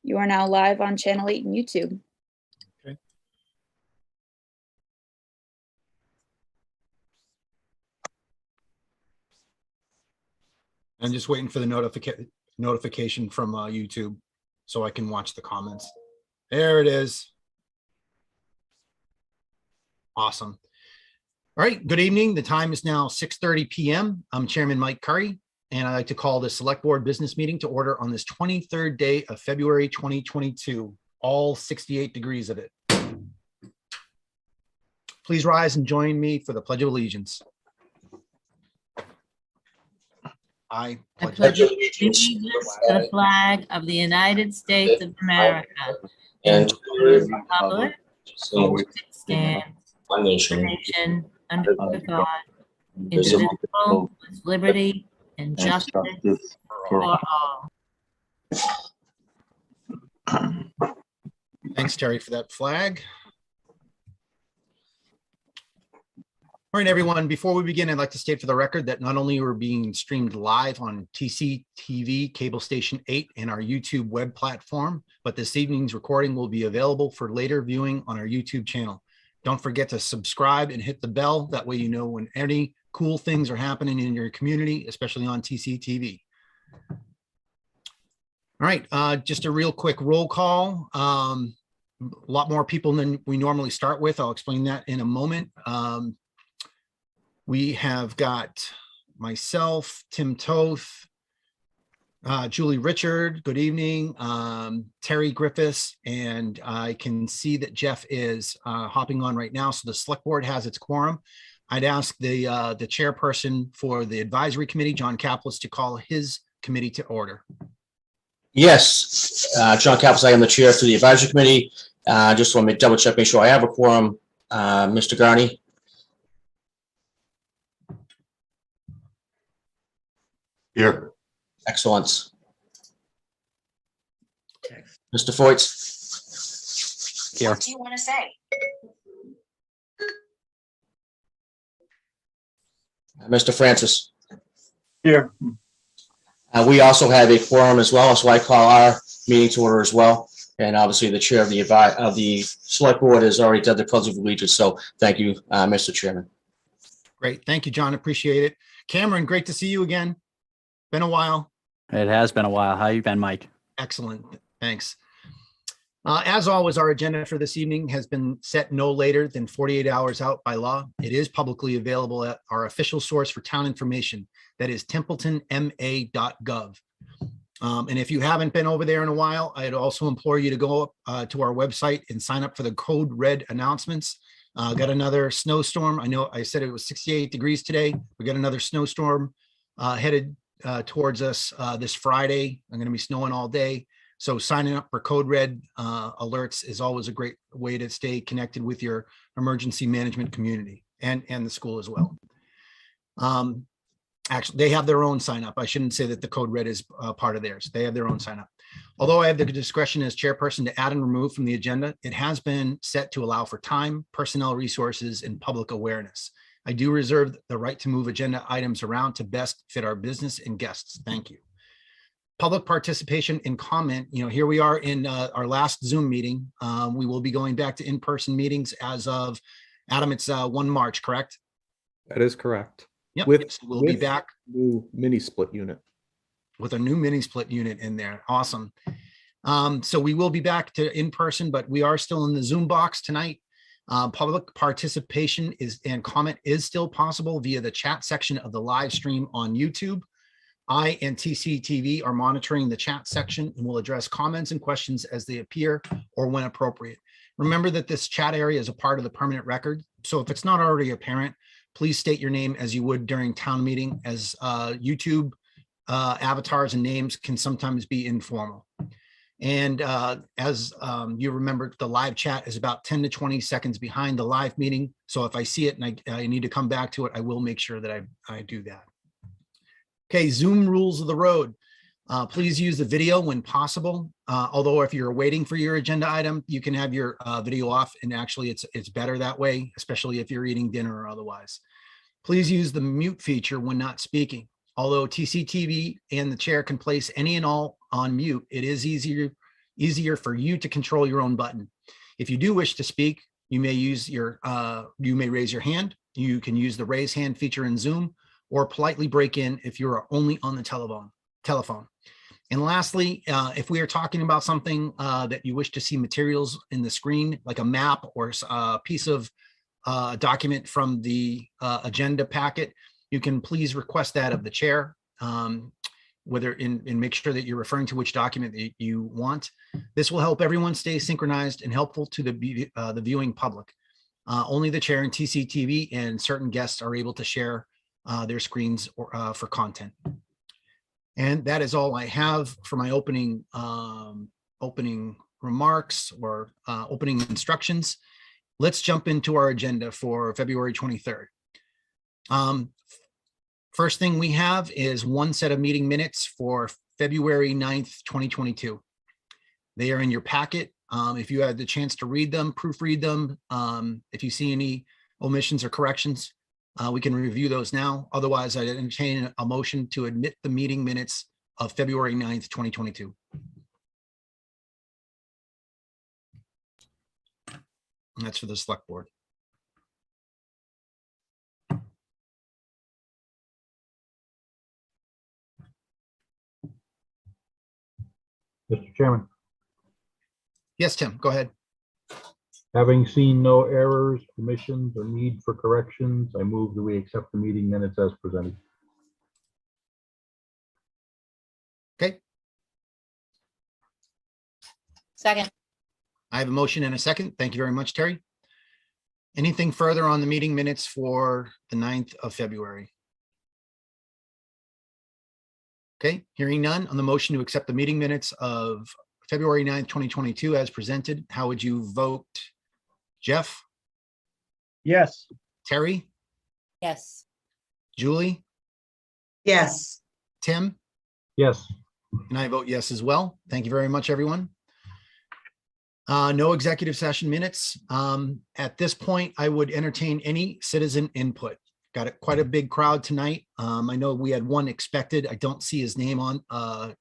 You are now live on Channel 8 and YouTube. Okay. I'm just waiting for the notification from YouTube so I can watch the comments. There it is. Awesome. All right, good evening. The time is now 6:30 p.m. I'm Chairman Mike Curry, and I'd like to call the Select Board business meeting to order on this 23rd day of February 2022, all 68 degrees of it. Please rise and join me for the Pledge of Allegiance. I pledge allegiance to the flag of the United States of America and to the republic for which it stands, one nation, under God, indivisible, with liberty and justice for all. Thanks, Terry, for that flag. All right, everyone, before we begin, I'd like to state for the record that not only we're being streamed live on TCTV Cable Station 8 and our YouTube web platform, but this evening's recording will be available for later viewing on our YouTube channel. Don't forget to subscribe and hit the bell. That way you know when any cool things are happening in your community, especially on TCTV. All right, just a real quick roll call. A lot more people than we normally start with. I'll explain that in a moment. We have got myself, Tim Toth, Julie Richard, good evening, Terry Griffiths, and I can see that Jeff is hopping on right now. So the Select Board has its quorum. I'd ask the chairperson for the advisory committee, John Kaplis, to call his committee to order. Yes, John Kaplis, I am the chair for the advisory committee. Just want to double check, make sure I have a quorum. Mr. Garney. Here. Excellent. Mr. Foyts. Here. What do you want to say? Mr. Francis. Here. We also have a quorum as well, so I call our meeting to order as well. And obviously the chair of the Select Board has already done the Pledge of Allegiance. So thank you, Mr. Chairman. Great. Thank you, John. Appreciate it. Cameron, great to see you again. Been a while. It has been a while. How you been, Mike? Excellent. Thanks. As always, our agenda for this evening has been set no later than 48 hours out by law. It is publicly available at our official source for town information, that is templetonma.gov. And if you haven't been over there in a while, I'd also implore you to go up to our website and sign up for the Code Red announcements. Got another snowstorm. I know I said it was 68 degrees today. We got another snowstorm headed towards us this Friday. I'm going to be snowing all day. So signing up for Code Red alerts is always a great way to stay connected with your emergency management community and the school as well. Actually, they have their own sign up. I shouldn't say that the Code Red is part of theirs. They have their own sign up. Although I have the discretion as chairperson to add and remove from the agenda, it has been set to allow for time, personnel resources, and public awareness. I do reserve the right to move agenda items around to best fit our business and guests. Thank you. Public participation and comment. Here we are in our last Zoom meeting. We will be going back to in-person meetings as of, Adam, it's 1 March, correct? That is correct. Yep. So we'll be back. New mini split unit. With a new mini split unit in there. Awesome. So we will be back to in-person, but we are still in the Zoom box tonight. Public participation and comment is still possible via the chat section of the live stream on YouTube. I and TCTV are monitoring the chat section and will address comments and questions as they appear or when appropriate. Remember that this chat area is a part of the permanent record. So if it's not already apparent, please state your name as you would during town meeting, as YouTube avatars and names can sometimes be informal. And as you remember, the live chat is about 10 to 20 seconds behind the live meeting. So if I see it and I need to come back to it, I will make sure that I do that. Okay, Zoom rules of the road. Please use the video when possible. Although if you're waiting for your agenda item, you can have your video off, and actually it's better that way, especially if you're eating dinner or otherwise. Please use the mute feature when not speaking. Although TCTV and the chair can place any and all on mute, it is easier easier for you to control your own button. If you do wish to speak, you may raise your hand. You can use the raise hand feature in Zoom, or politely break in if you're only on the telephone. And lastly, if we are talking about something that you wish to see materials in the screen, like a map or a piece of document from the agenda packet, you can please request that of the chair, whether and make sure that you're referring to which document that you want. This will help everyone stay synchronized and helpful to the viewing public. Only the chair and TCTV and certain guests are able to share their screens for content. And that is all I have for my opening remarks or opening instructions. Let's jump into our agenda for February 23rd. First thing we have is one set of meeting minutes for February 9th, 2022. They are in your packet. If you had the chance to read them, proofread them, if you see any omissions or corrections, we can review those now. Otherwise, I'd entertain a motion to admit the meeting minutes of February 9th, 2022. And that's for the select board. Mr. Chairman, Yes, Tim, go ahead. having seen no errors, omissions, or need for corrections, I move that we accept the meeting minutes as presented. Okay, Second. I have a motion and a second. Thank you very much, Terry. Anything further on the meeting minutes for the 9th of February? Okay, hearing none on the motion to accept the meeting minutes of February 9th, 2022 as presented, how would you vote? Jeff, Yes. Terry, Yes. Julie, Yes. Tim, Yes, and I vote yes as well. Thank you very much, everyone. No executive session minutes. At this point, I would entertain any citizen input. Got quite a big crowd tonight. I know we had one expected. I don't see his name on the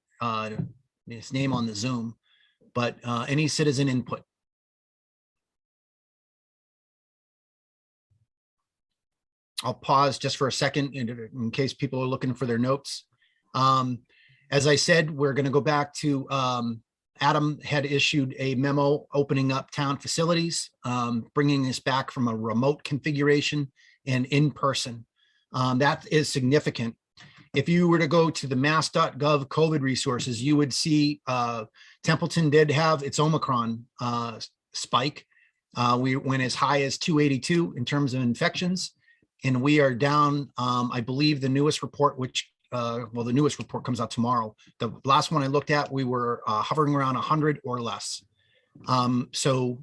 Zoom, but any citizen input. I'll pause just for a second in case people are looking for their notes. As I said, we're going to go back to Adam had issued a memo opening up town facilities, bringing us back from a remote configuration and in person. That is significant. If you were to go to the mass.gov COVID resources, you would see Templeton did have its Omicron spike. We went as high as 282 in terms of infections, and we are down, I believe the newest report, which well, the newest report comes out tomorrow. The last one I looked at, we were hovering around 100 or less. So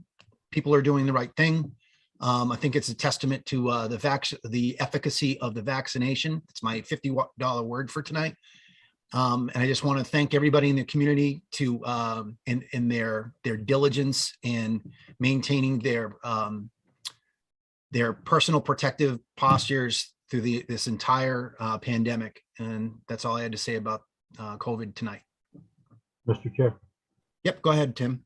people are doing the right thing. I think it's a testament to the efficacy of the vaccination. It's my $50 word for tonight. And I just want to thank everybody in the community to in their diligence and maintaining their personal protective postures through this entire pandemic. And that's all I had to say about COVID tonight. Mr. Chair. Yep, go ahead, Tim.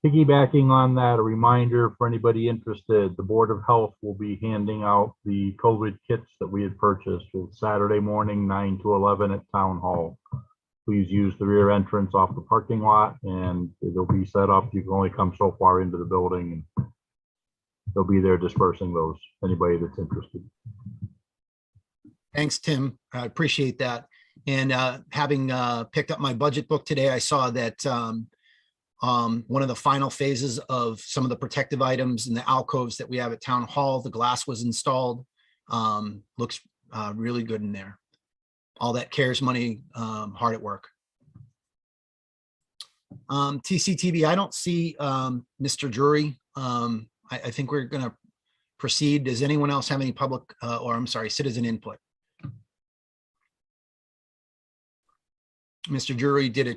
Piggybacking on that, a reminder for anybody interested, the Board of Health will be handing out the COVID kits that we had purchased Saturday morning, 9 to 11 at Town Hall. Please use the rear entrance off the parking lot and it'll be set up. You can only come so far into the building and they'll be there dispersing those, anybody that's interested. Thanks, Tim. I appreciate that. And having picked up my budget book today, I saw that one of the final phases of some of the protective items in the alcoves that we have at Town Hall, the glass was installed. Looks really good in there. All that CARES money, hard at work. TCTV, I don't see Mr. Drury. I think we're going to proceed. Does anyone else have any public or I'm sorry, citizen input? Mr. Drury did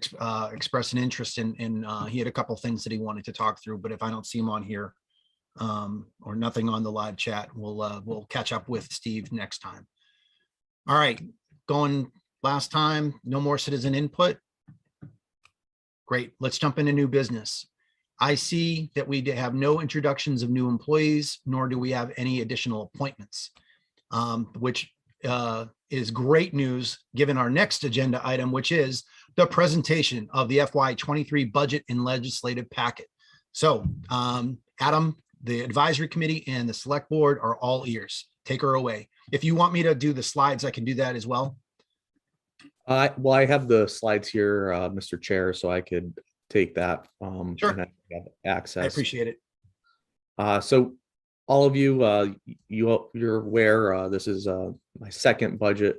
express an interest in he had a couple things that he wanted to talk through, but if I don't see him on here or nothing on the live chat, we'll catch up with Steve next time. All right, going last time, no more citizen input. Great. Let's jump into new business. I see that we have no introductions of new employees, nor do we have any additional appointments, which is great news given our next agenda item, which is the presentation of the FY23 budget and legislative packet. So Adam, the advisory committee and the select board are all ears. Take her away. If you want me to do the slides, I can do that as well. Well, I have the slides here, Mr. Chair, so I could take that. Sure. And I have access. I appreciate it. So all of you, you're aware, this is my second budget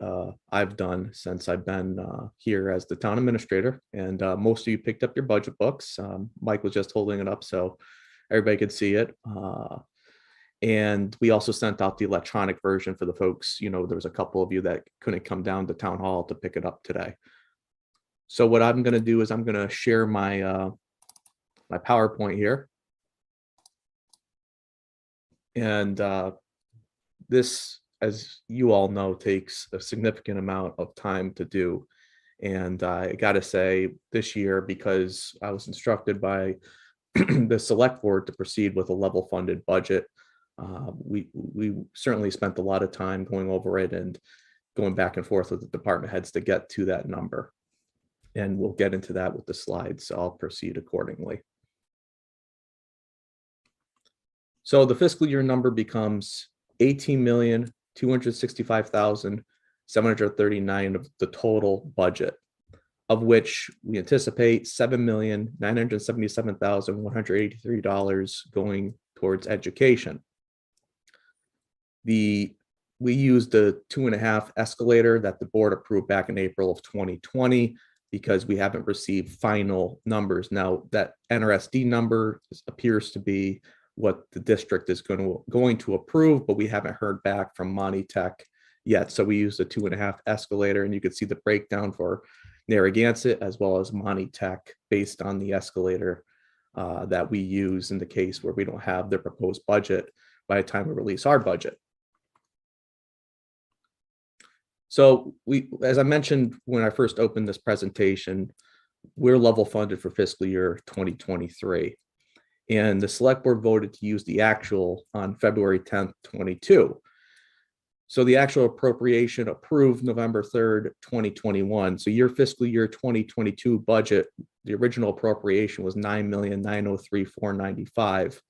I've done since I've been here as the town administrator, and most of you picked up your budget books. Mike was just holding it up so everybody could see it. And we also sent out the electronic version for the folks, there was a couple of you that couldn't come down to town hall to pick it up today. So what I'm going to do is I'm going to share my my PowerPoint here. And this, as you all know, takes a significant amount of time to do. And I got to say this year, because I was instructed by the select board to proceed with a level funded budget, we certainly spent a lot of time going over it and going back and forth with the department heads to get to that number. And we'll get into that with the slides, so I'll proceed accordingly. So the fiscal year number becomes 18,265,739 of the total budget, of which we anticipate $7,977,183 going towards education. We used the 2.5 escalator that the board approved back in April of 2020 because we haven't received final numbers. Now that NRSD number appears to be what the district is going to approve, but we haven't heard back from Monty Tech yet. So we used the 2.5 escalator, and you can see the breakdown for Narragansett as well as Monty Tech based on the escalator that we use in the case where we don't have their proposed budget by the time we release our budget. So as I mentioned when I first opened this presentation, we're level funded for fiscal year 2023. And the select board voted to use the actual on February 10th, 22. So the actual appropriation approved November 3rd, 2021. So your fiscal year 2022 budget, the original appropriation was $9,903,495.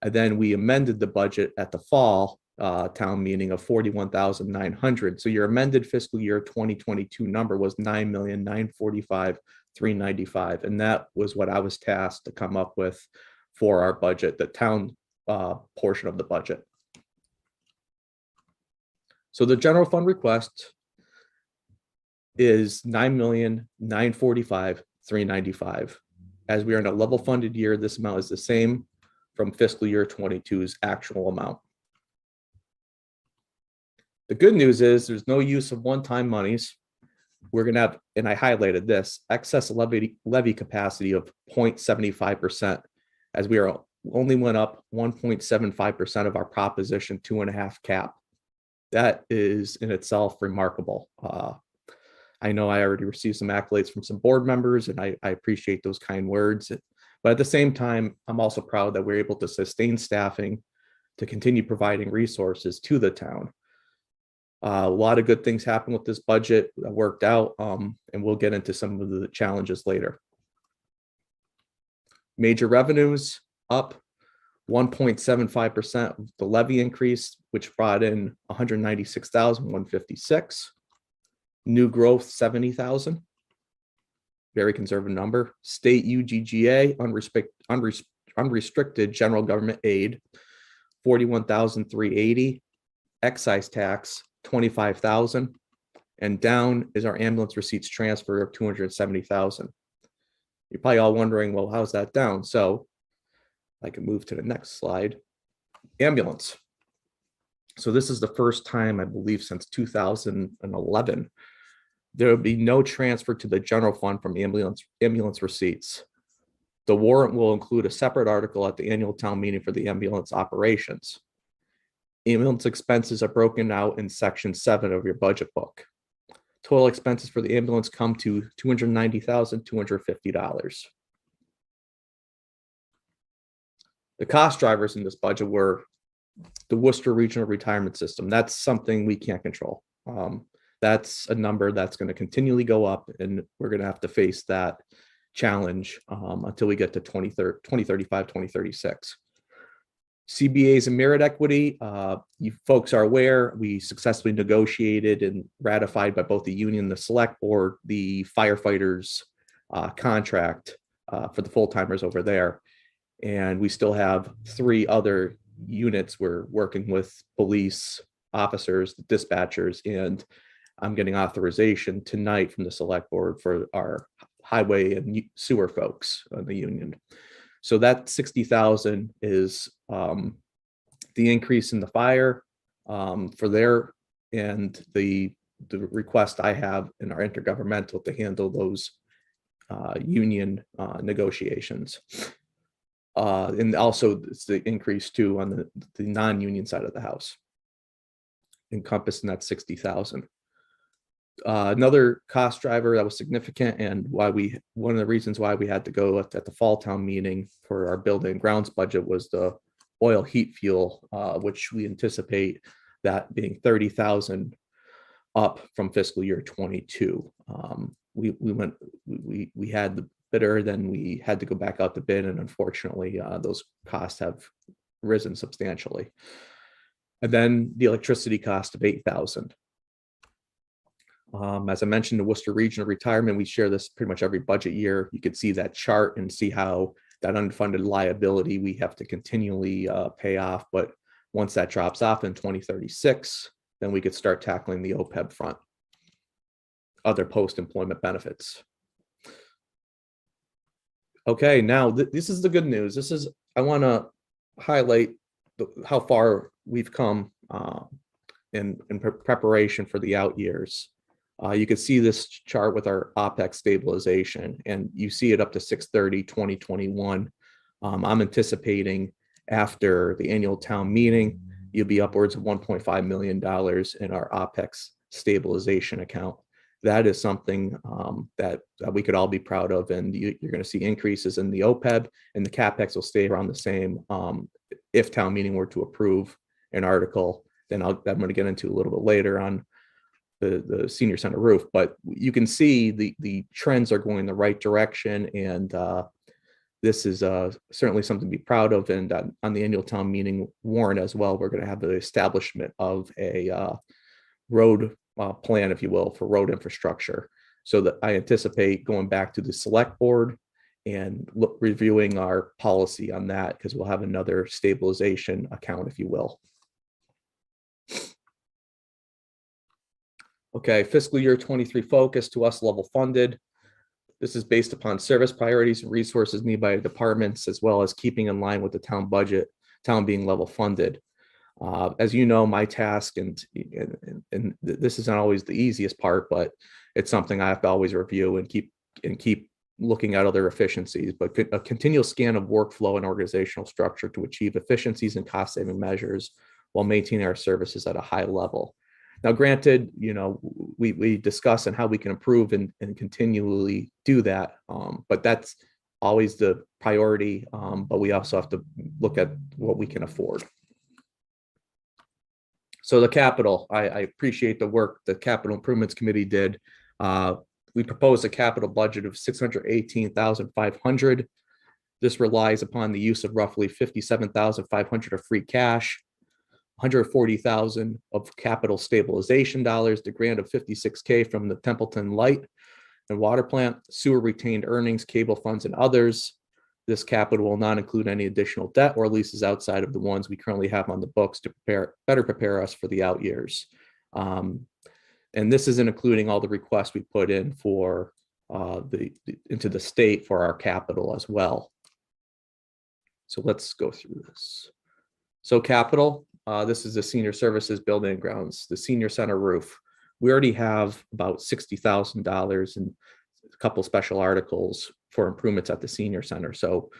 And then we amended the budget at the fall town meeting of $41,900. So your amended fiscal year 2022 number was $9,945,395. And that was what I was tasked to come up with for our budget, the town portion of the budget. So the general fund request is $9,945,395. As we are in a level funded year, this amount is the same from fiscal year 22's actual amount. The good news is there's no use of one-time monies. We're going to have, and I highlighted this, excess levy capacity of 0.75%, as we are only went up 1.75% of our proposition 2.5 cap. That is in itself remarkable. I know I already received some accolades from some board members, and I appreciate those kind words. But at the same time, I'm also proud that we're able to sustain staffing to continue providing resources to the town. A lot of good things happened with this budget that worked out, and we'll get into some of the challenges later. Major revenues up 1.75% of the levy increase, which brought in 196,156. New growth 70,000. Very conservative number. State UGGA, unrestricted general government aid, 41,380. Excise tax, 25,000. And down is our ambulance receipts transfer of 270,000. You're probably all wondering, well, how's that down? So I can move to the next slide. Ambulance. So this is the first time, I believe, since 2011, there will be no transfer to the general fund from ambulance receipts. The warrant will include a separate article at the annual town meeting for the ambulance operations. Ambulance expenses are broken out in section 7 of your budget book. total expenses for the ambulance come to $290,250. The cost drivers in this budget were the Worcester Regional Retirement System. That's something we can't control. That's a number that's going to continually go up, and we're going to have to face that challenge until we get to 2035, 2036. CBAs and merit equity, you folks are aware, we successfully negotiated and ratified by both the union and the select board the firefighters contract for the full-timers over there. And we still have 3 other units we're working with: police officers, dispatchers, and I'm getting authorization tonight from the select board for our highway and sewer folks on the union. So that 60,000 is the increase in the fire for their, and the request I have in our intergovernmental to handle those union negotiations. And also it's the increase too on the non-union side of the house, encompassing that 60,000. Another cost driver that was significant, and one of the reasons why we had to go at the fall town meeting for our building and grounds budget was the oil heat fuel, which we anticipate that being 30,000 up from fiscal year 22. We had the bidder, then we had to go back out to bid, and unfortunately those costs have risen substantially. And then the electricity cost of 8,000. As I mentioned, the Worcester Regional Retirement, we share this pretty much every budget year. You can see that chart and see how that unfunded liability we have to continually pay off. But once that drops off in 2036, then we could start tackling the OPEB front, other post-employment benefits. Okay, now this is the good news. I want to highlight how far we've come in preparation for the out years. You can see this chart with our OPEX stabilization, and you see it up to 6/30/2021. I'm anticipating after the annual town meeting, you'll be upwards of $1.5 million in our OPEX stabilization account. That is something that we could all be proud of, and you're going to see increases in the OPEB, and the CapEx will stay around the same. If town meeting were to approve an article, then I'm going to get into a little bit later on the senior center roof, but you can see the trends are going in the right direction, and this is certainly something to be proud of. And on the annual town meeting warrant as well, we're going to have the establishment of a road plan, if you will, for road infrastructure. So that I anticipate going back to the select board and reviewing our policy on that, because we'll have another stabilization account, if you will. Okay, fiscal year 23 focus to us level funded. This is based upon service priorities and resources needed by departments, as well as keeping in line with the town budget, town being level funded. As you know, my task, and this isn't always the easiest part, but it's something I have to always review and keep looking at other efficiencies, but a continual scan of workflow and organizational structure to achieve efficiencies and cost saving measures while maintaining our services at a high level. Now, granted, we discuss and how we can improve and continually do that, but that's always the priority. But we also have to look at what we can afford. So the capital, I appreciate the work the Capital Improvements Committee did. We proposed a capital budget of $618,500. This relies upon the use of roughly $57,500 of free cash, $140,000 of capital stabilization dollars, the grant of $56K from the Templeton Light and Water Plant, sewer retained earnings, cable funds, and others. This capital will not include any additional debt or leases outside of the ones we currently have on the books to better prepare us for the out years. And this isn't including all the requests we put in for into the state for our capital as well. So let's go through this. So capital. This is the senior services building and grounds, the senior center roof. We already have about $60,000 and a couple special articles for improvements at the senior center. So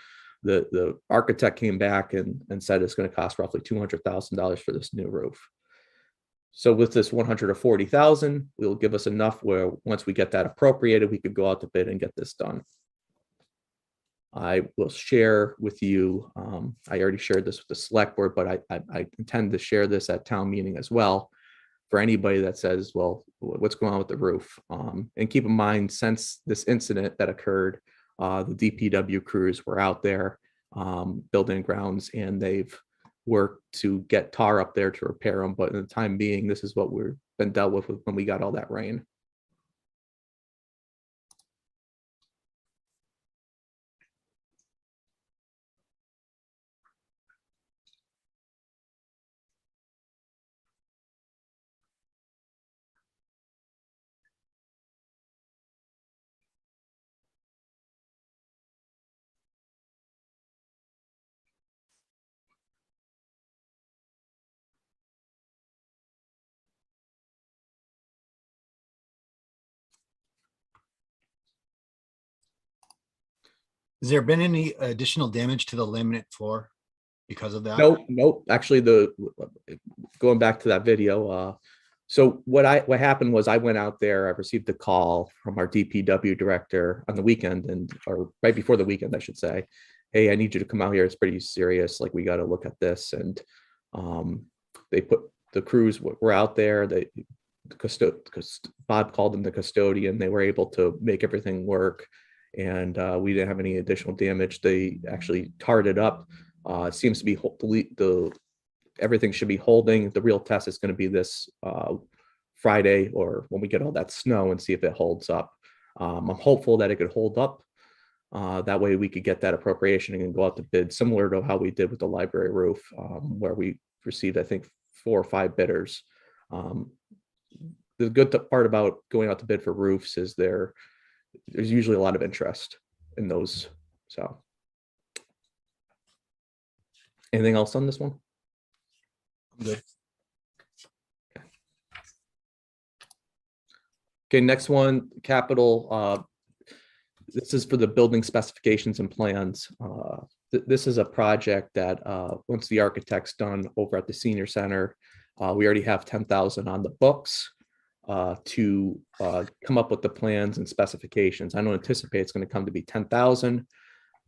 the architect came back and said it's going to cost roughly $200,000 for this new roof. So with this 140,000, will give us enough where once we get that appropriated, we could go out to bid and get this done. I will share with you, I already shared this with the select board, but I intend to share this at town meeting as well for anybody that says, well, what's going on with the roof? And keep in mind, since this incident that occurred, the DPW crews were out there building grounds, and they've worked to get tar up there to repair them. But in the time being, this is what we've been dealt with when we got all that rain. Has there been any additional damage to the laminate floor because of that? Nope. Actually, going back to that video. So what happened was I went out there. I received a call from our DPW director on the weekend, or right before the weekend, I should say. Hey, I need you to come out here. It's pretty serious. Like, we got to look at this. And they put the crews were out there. Bob called them the custodian. They were able to make everything work, and we didn't have any additional damage. They actually tarred it up. It seems to be everything should be holding. The real test is going to be this Friday, or when we get all that snow, and see if it holds up. I'm hopeful that it could hold up. That way we could get that appropriation and go out to bid, similar to how we did with the library roof, where we received, I think, 4 or 5 bidders. The good part about going out to bid for roofs is there's usually a lot of interest in those. So anything else on this one? Good. Okay, next one, capital. This is for the building specifications and plans. This is a project that once the architect's done over at the senior center, we already have 10,000 on the books to come up with the plans and specifications. I don't anticipate it's going to come to be 10,000,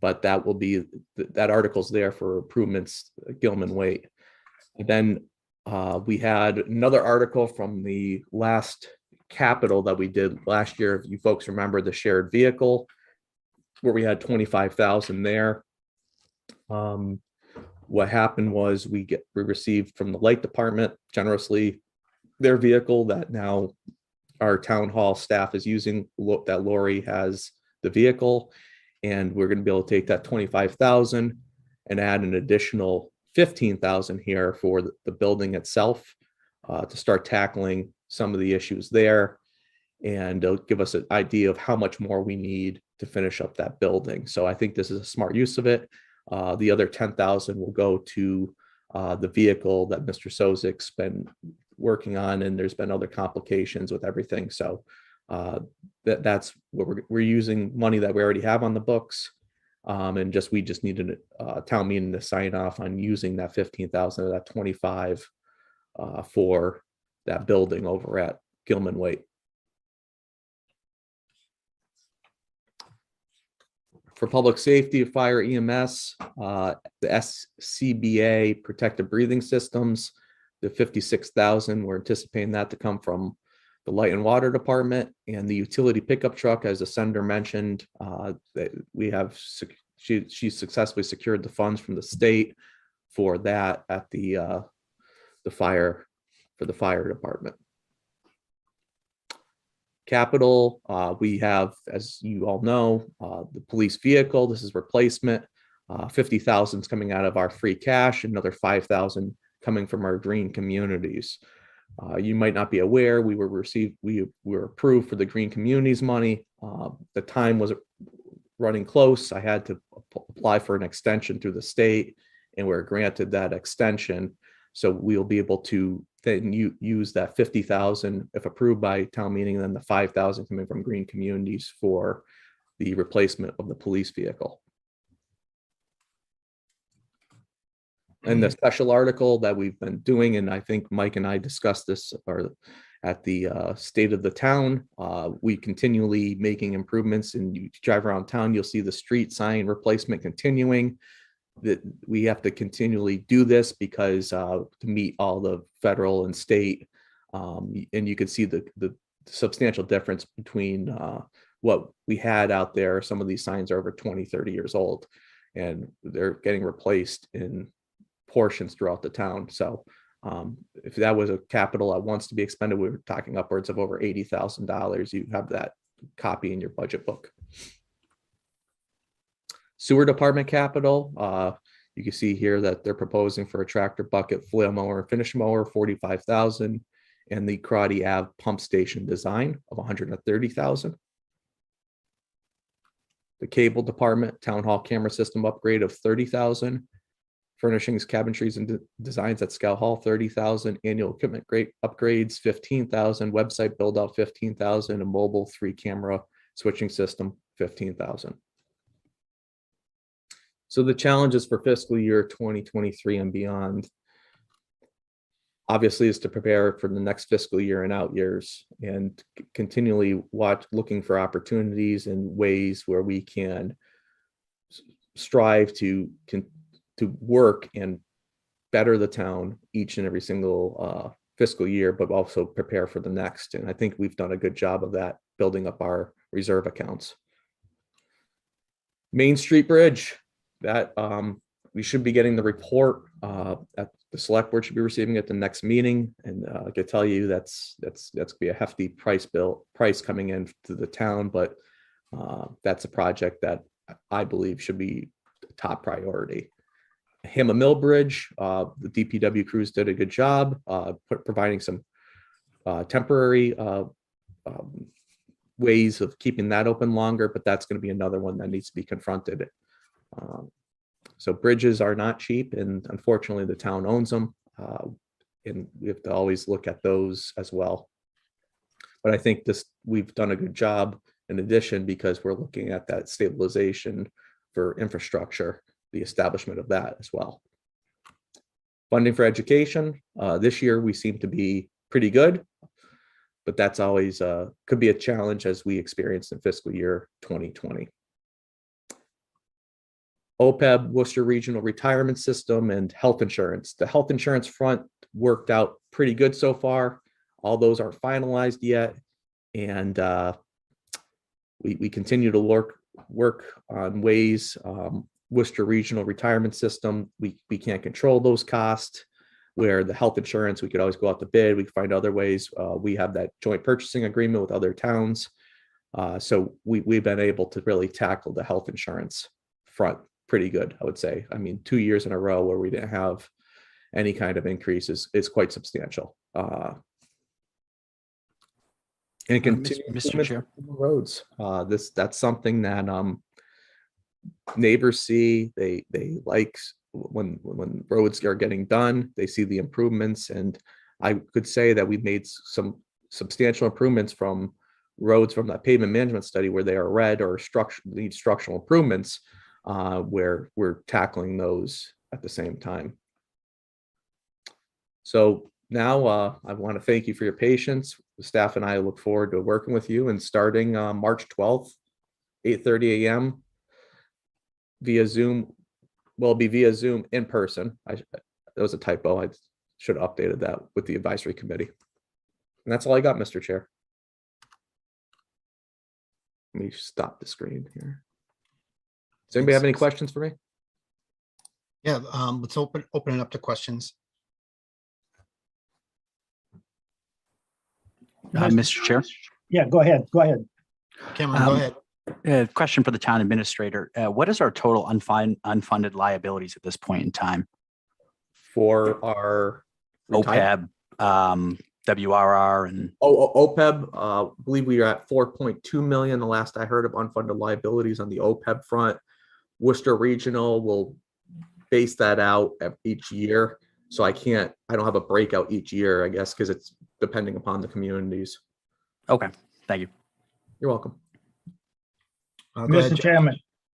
but that will be, that article's there for improvements, Gilman Waite. And then we had another article from the last capital that we did last year. If you folks remember the shared vehicle, where we had 25,000 there. What happened was we received from the light department generously their vehicle that now our town hall staff is using. That Lori has the vehicle, and we're going to be able to take that 25,000 and add an additional 15,000 here for the building itself to start tackling some of the issues there, and it'll give us an idea of how much more we need to finish up that building. So I think this is a smart use of it. The other 10,000 will go to the vehicle that Mr. Sozik's been working on, and there's been other complications with everything. So that's what we're using money that we already have on the books, and we just needed a town meeting to sign off on using that 15,000 of that 25 for that building over at Gilman Waite. For public safety, fire, EMS, the SCBA protective breathing systems, the 56,000, we're anticipating that to come from the light and water department, and the utility pickup truck, as the senator mentioned, that we have, she successfully secured the funds from the state for that at the fire department. Capital, we have, as you all know, the police vehicle. This is replacement. 50,000 is coming out of our free cash, another 5,000 coming from our green communities. You might not be aware, we were approved for the green communities money. The time was running close. I had to apply for an extension through the state, and we're granted that extension. So we'll be able to then use that 50,000 if approved by town meeting, and then the 5,000 coming from green communities for the replacement of the police vehicle. And the special article that we've been doing, and I think Mike and I discussed this or at the state of the town, we continually making improvements, and you drive around town, you'll see the street sign replacement continuing. That we have to continually do this because to meet all the federal and state, and you can see the substantial difference between what we had out there. Some of these signs are over 20, 30 years old, and they're getting replaced in portions throughout the town. So if that was a capital that wants to be expended, we were talking upwards of over $80,000. You have that copy in your budget book. Sewer department capital, you can see here that they're proposing for a tractor bucket, flail mower, and finish mower, $45,000, and the Karate Ave pump station design of $130,000. The cable department, town hall camera system upgrade of $30,000. Furnishings, cabinetries, and designs at Scout Hall, $30,000. Annual equipment upgrades, $15,000. Website build out, $15,000. A mobile 3-camera switching system, $15,000. So the challenges for fiscal year 2023 and beyond, obviously, is to prepare for the next fiscal year and out years, and continually looking for opportunities and ways where we can strive to work and better the town each and every single fiscal year, but also prepare for the next. And I think we've done a good job of that, building up our reserve accounts. Main Street Bridge, that we should be getting the report at the select board, should be receiving at the next meeting. And I can tell you that's gonna be a hefty price coming in to the town, but that's a project that I believe should be top priority. Hammer Mill Bridge, the DPW crews did a good job providing some temporary ways of keeping that open longer, but that's going to be another one that needs to be confronted. So bridges are not cheap, and unfortunately the town owns them, and we have to always look at those as well. But I think we've done a good job in addition, because we're looking at that stabilization for infrastructure, the establishment of that as well. Funding for education, this year we seem to be pretty good, but that's always could be a challenge, as we experienced in fiscal year 2020. OPEB, Worcester Regional Retirement System, and health insurance. The health insurance front worked out pretty good so far. All those aren't finalized yet, and we continue to work on ways. Worcester Regional Retirement System, we can't control those costs, where the health insurance, we could always go out to bid. We can find other ways. We have that joint purchasing agreement with other towns. So we've been able to really tackle the health insurance front pretty good, I would say. I mean, 2 years in a row where we didn't have any kind of increases is quite substantial. And Mr. Chair. Roads. That's something that neighbors see. They like when roads are getting done. They see the improvements, and I could say that we've made some substantial improvements from roads from that pavement management study where they are red or need structural improvements, where we're tackling those at the same time. So now I want to thank you for your patience. The staff and I look forward to working with you, and starting March 12th, 8:30 a.m. via Zoom. Well, it'll be via Zoom in person. That was a typo. I should have updated that with the advisory committee. And that's all I got, Mr. Chair. Let me stop the screen here. Does anybody have any questions for me? Yeah, let's open it up to questions. Mr. Chair, Yeah, go ahead. Cameron, go ahead. question for the town administrator. What is our total unfunded liabilities at this point in time? For our OPEB, WRR, and OPEB, I believe we are at 4.2 million. The last I heard of unfunded liabilities on the OPEB front. Worcester Regional will base that out each year. So I don't have a breakout each year, I guess, because it's depending upon the communities. okay, thank you. You're welcome. Go ahead, Mr. Jeff. Chairman.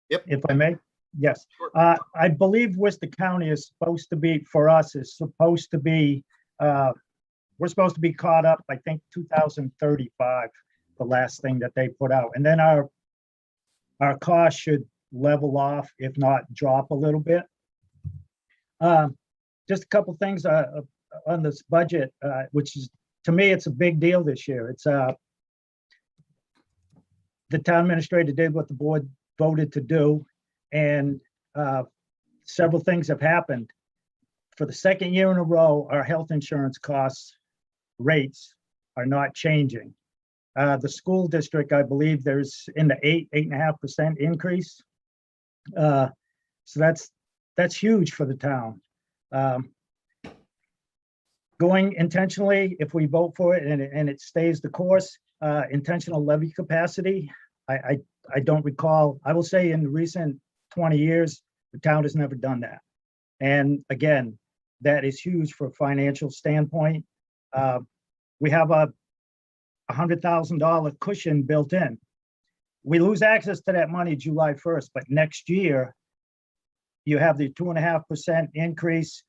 Yep. If I may, Yes. I believe Worcester County is supposed to be, for us, is supposed to be, we're supposed to be caught up, I think, 2035, the last thing that they put out. And then our cost should level off, if not drop a little bit. Just a couple things on this budget, which is, to me, it's a big deal this year. It's the town administrator did what the board voted to do, and several things have happened. For the second year in a row, our health insurance costs rates are not changing. The school district, I believe there's in the 8.5% increase. So that's huge for the town. Going intentionally, if we vote for it and it stays the course, intentional levy capacity, I don't recall, I will say in recent 20 years, the town has never done that. And again, that is huge for a financial standpoint. We have a $100,000 cushion built in. We lose access to that money July 1st, but next year you have the 2.5% increase,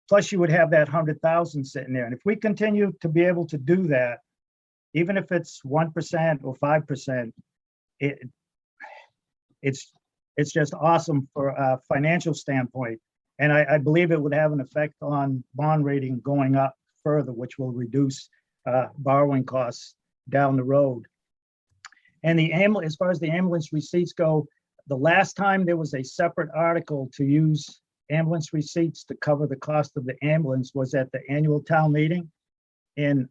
plus you would have that 100,000 sitting there. And if we continue to be able to do that, even if it's 1% or 5%, it's just awesome for a financial standpoint. And I believe it would have an effect on bond rating going up further, which will reduce borrowing costs down the road. And as far as the ambulance receipts go, the last time there was a separate article to use ambulance receipts to cover the cost of the ambulance was at the annual town meeting in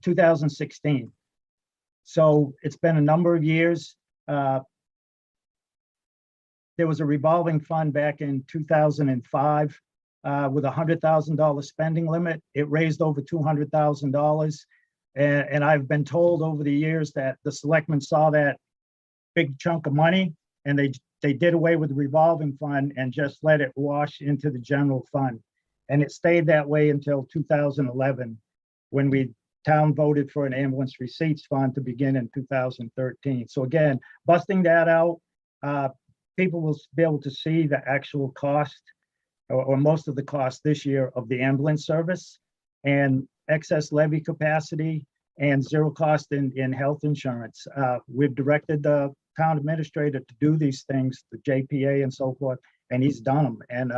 2016. So it's been a number of years. There was a revolving fund back in 2005 with a $100,000 spending limit. It raised over $200,000. And I've been told over the years that the selectmen saw that big chunk of money and they did away with the revolving fund and just let it wash into the general fund. And it stayed that way until 2011, when town voted for an ambulance receipts fund to begin in 2013. So again, busting that out, people will be able to see the actual cost or most of the cost this year of the ambulance service and excess levy capacity and zero cost in health insurance. We've directed the town administrator to do these things, the JPA and so forth, and he's done them. And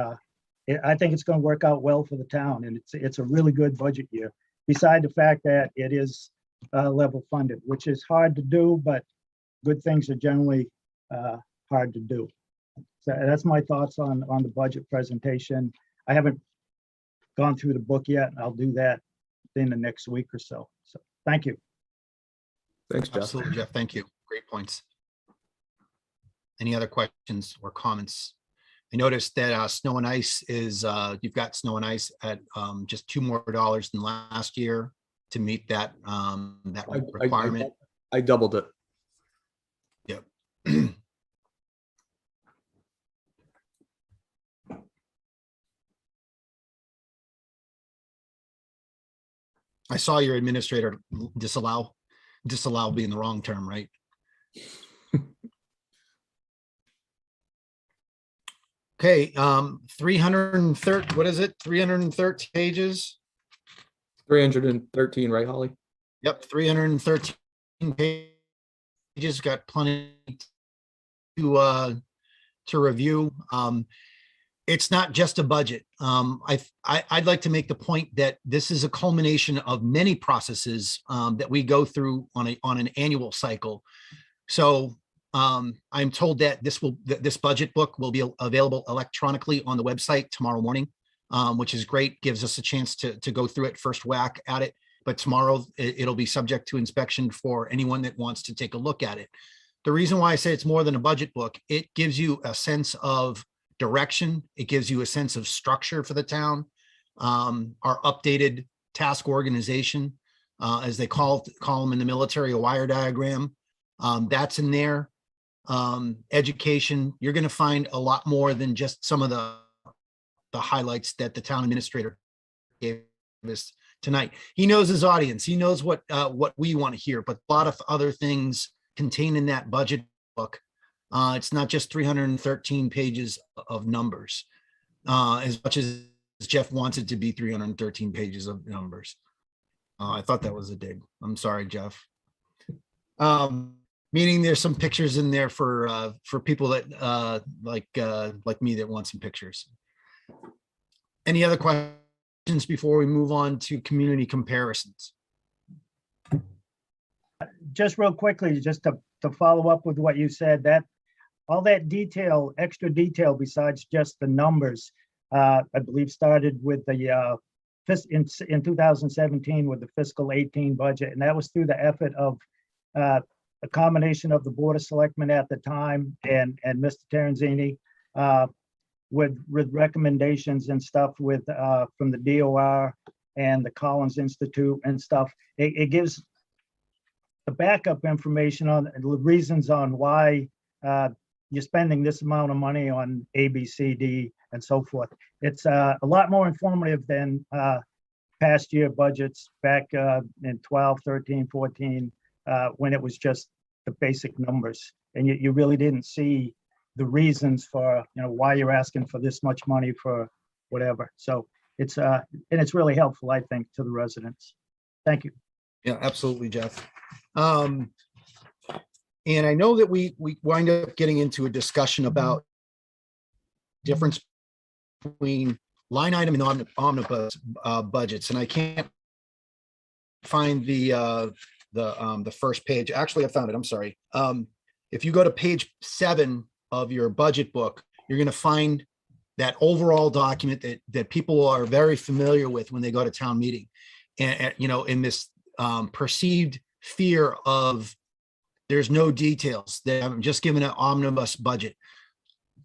I think it's going to work out well for the town, and it's a really good budget year, beside the fact that it is level funded, which is hard to do, but good things are generally hard to do. So that's my thoughts on the budget presentation. I haven't gone through the book yet. I'll do that in the next week or so. So thank you. Thanks, Jeff. Absolutely, Jeff. Thank you. Great points. Any other questions or comments? I noticed that snow and ice is, you've got snow and ice at just $2 more than last year to meet that, that requirement. I doubled it. Yep. I saw your administrator disallow being the wrong term, right? Okay, 330, what is it? 313 pages? 313, right, Holly? Yep, 313 pages, got plenty to review. It's not just a budget. I'd like to make the point that this is a culmination of many processes that we go through on an annual cycle. So I'm told that this budget book will be available electronically on the website tomorrow morning, which is great. Gives us a chance to go through it first whack at it. But tomorrow it'll be subject to inspection for anyone that wants to take a look at it. The reason why I say it's more than a budget book, it gives you a sense of direction. It gives you a sense of structure for the town. Our updated task organization, as they call them in the military, a wire diagram, that's in there. Education, you're going to find a lot more than just some of the highlights that the town administrator gave us tonight. He knows his audience. He knows what we want to hear, but a lot of other things contained in that budget book It's not just 313 pages of numbers, as much as Jeff wants it to be 313 pages of numbers. I thought that was a dig. I'm sorry, Jeff. Meaning there's some pictures in there for people that like me that want some pictures. Any other questions before we move on to community comparisons? Just real quickly, just to follow up with what you said, that all that detail, extra detail besides just the numbers, I believe started with the in 2017 with the fiscal 18 budget, and that was through the effort of a combination of the Board of Selectmen at the time and Mr. Terenzini, with recommendations and stuff with from the DOR and the Collins Institute and stuff. It gives the backup information on the reasons on why you're spending this amount of money on A, B, C, D, and so forth. It's a lot more informative than past year budgets back in 12, 13, 14, when it was just the basic numbers. And you really didn't see the reasons for, why you're asking for this much money for whatever. So it's, and it's really helpful, I think, to the residents. Thank you. Yeah, absolutely, Jeff. And I know that we wind up getting into a discussion about difference between line item and omnibus budgets, and I can't find the first page. Actually, I found it. I'm sorry. If you go to page 7 of your budget book, you're going to find that overall document that people are very familiar with when they go to town meeting, and in this perceived fear of there's no details, that I'm just given an omnibus budget.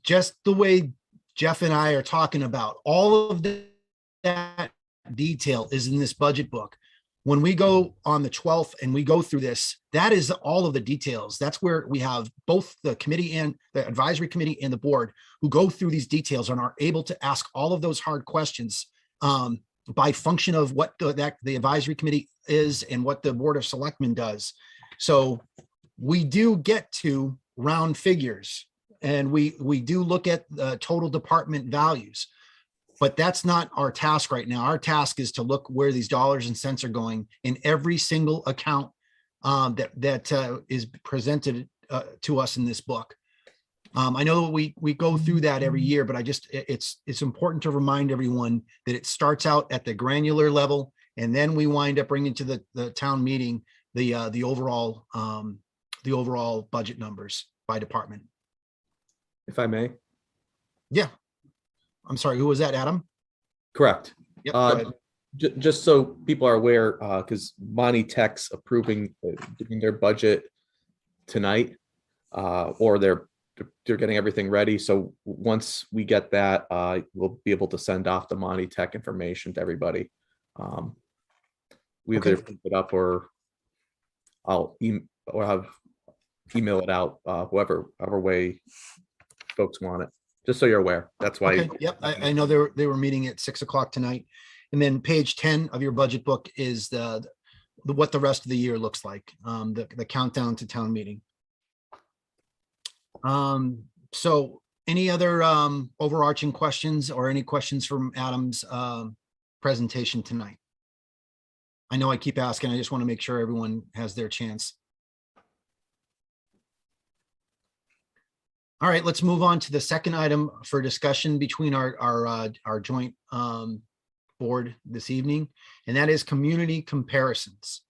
Just the way Jeff and I are talking about, all of that detail is in this budget book. When we go on the 12th and we go through this, that is all of the details. That's where we have both the committee and the advisory committee and the board who go through these details and are able to ask all of those hard questions by function of what the advisory committee is and what the Board of Selectmen does. So we do get to round figures, and we do look at the total department values, but that's not our task right now. Our task is to look where these dollars and cents are going in every single account that is presented to us in this book. I know we go through that every year, but it's important to remind everyone that it starts out at the granular level, and then we wind up bringing to the town meeting the overall budget numbers by department. If I may. Yeah. I'm sorry, who was that, Adam? Correct. Yep, go ahead. Just so people are aware, because Monty Tech's approving doing their budget tonight, or they're getting everything ready. So once we get that, we'll be able to send off the Monty Tech information to everybody. We either Okay. pick it up or I'll email it out, however way folks want it. Just so you're aware. That's why. Okay, yep, I know they were meeting at 6 o'clock tonight. And then page 10 of your budget book is what the rest of the year looks like, the countdown to town meeting. So any other overarching questions or any questions from Adam's presentation tonight? I know I keep asking, I just want to make sure everyone has their chance. All right, let's move on to the second item for discussion between our joint board this evening, and that is community comparisons.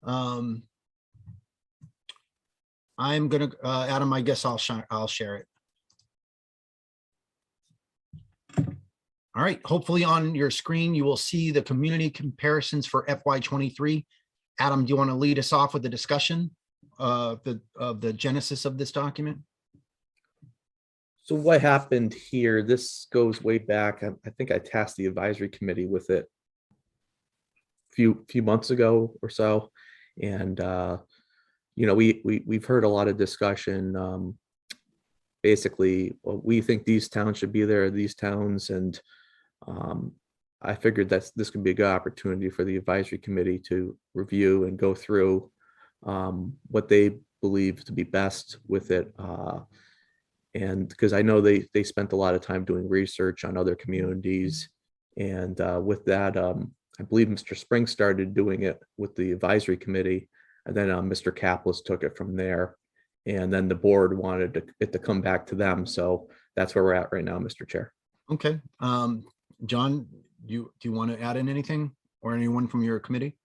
I'm gonna, Adam, I guess I'll share it. All right, hopefully on your screen, you will see the community comparisons for FY23. Adam, do you want to lead us off with the discussion of the genesis of this document? So what happened here, this goes way back. I think I tasked the advisory committee with it a few months ago or so. And, we've heard a lot of discussion. Basically, well, we think these towns should be there, these towns. And I figured that this could be a good opportunity for the advisory committee to review and go through what they believe to be best with it. And because I know they spent a lot of time doing research on other communities. And with that, I believe Mr. Spring started doing it with the advisory committee, and then Mr. Kaplis took it from there. And then the board wanted it to come back to them. So that's where we're at right now, Mr. Chair. Okay. John, do you want to add in anything, or anyone from your committee?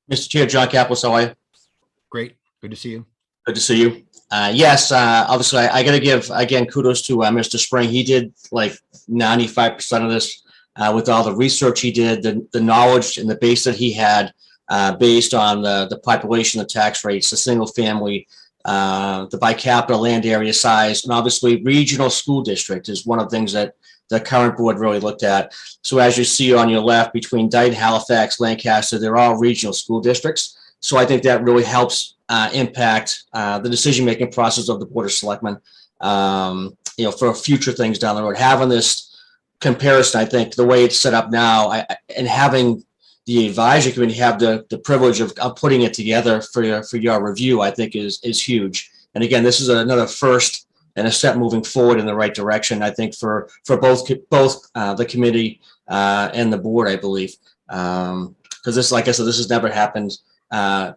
Mr. Chair, John Kaplis, how are you? Great. Good to see you. Good to see you. Yes, obviously, I got to give, again, kudos to Mr. Spring. He did like 95% of this with all the research he did, the knowledge and the base that he had based on the population, the tax rates, the single family, the by capita land area size, and obviously regional school district is one of the things that the current board really looked at. So as you see on your left, between Dayton, Halifax, Lancaster, they're all regional school districts. So I think that really helps impact the decision-making process of the Board of Selectmen, for future things down the road. Having this comparison, I think the way it's set up now, and having the advisory committee have the privilege of putting it together for your review, I think is huge. And again, this is another first and a step moving forward in the right direction, I think, for both the committee and the board, I believe. Because this, like I said, this has never happened.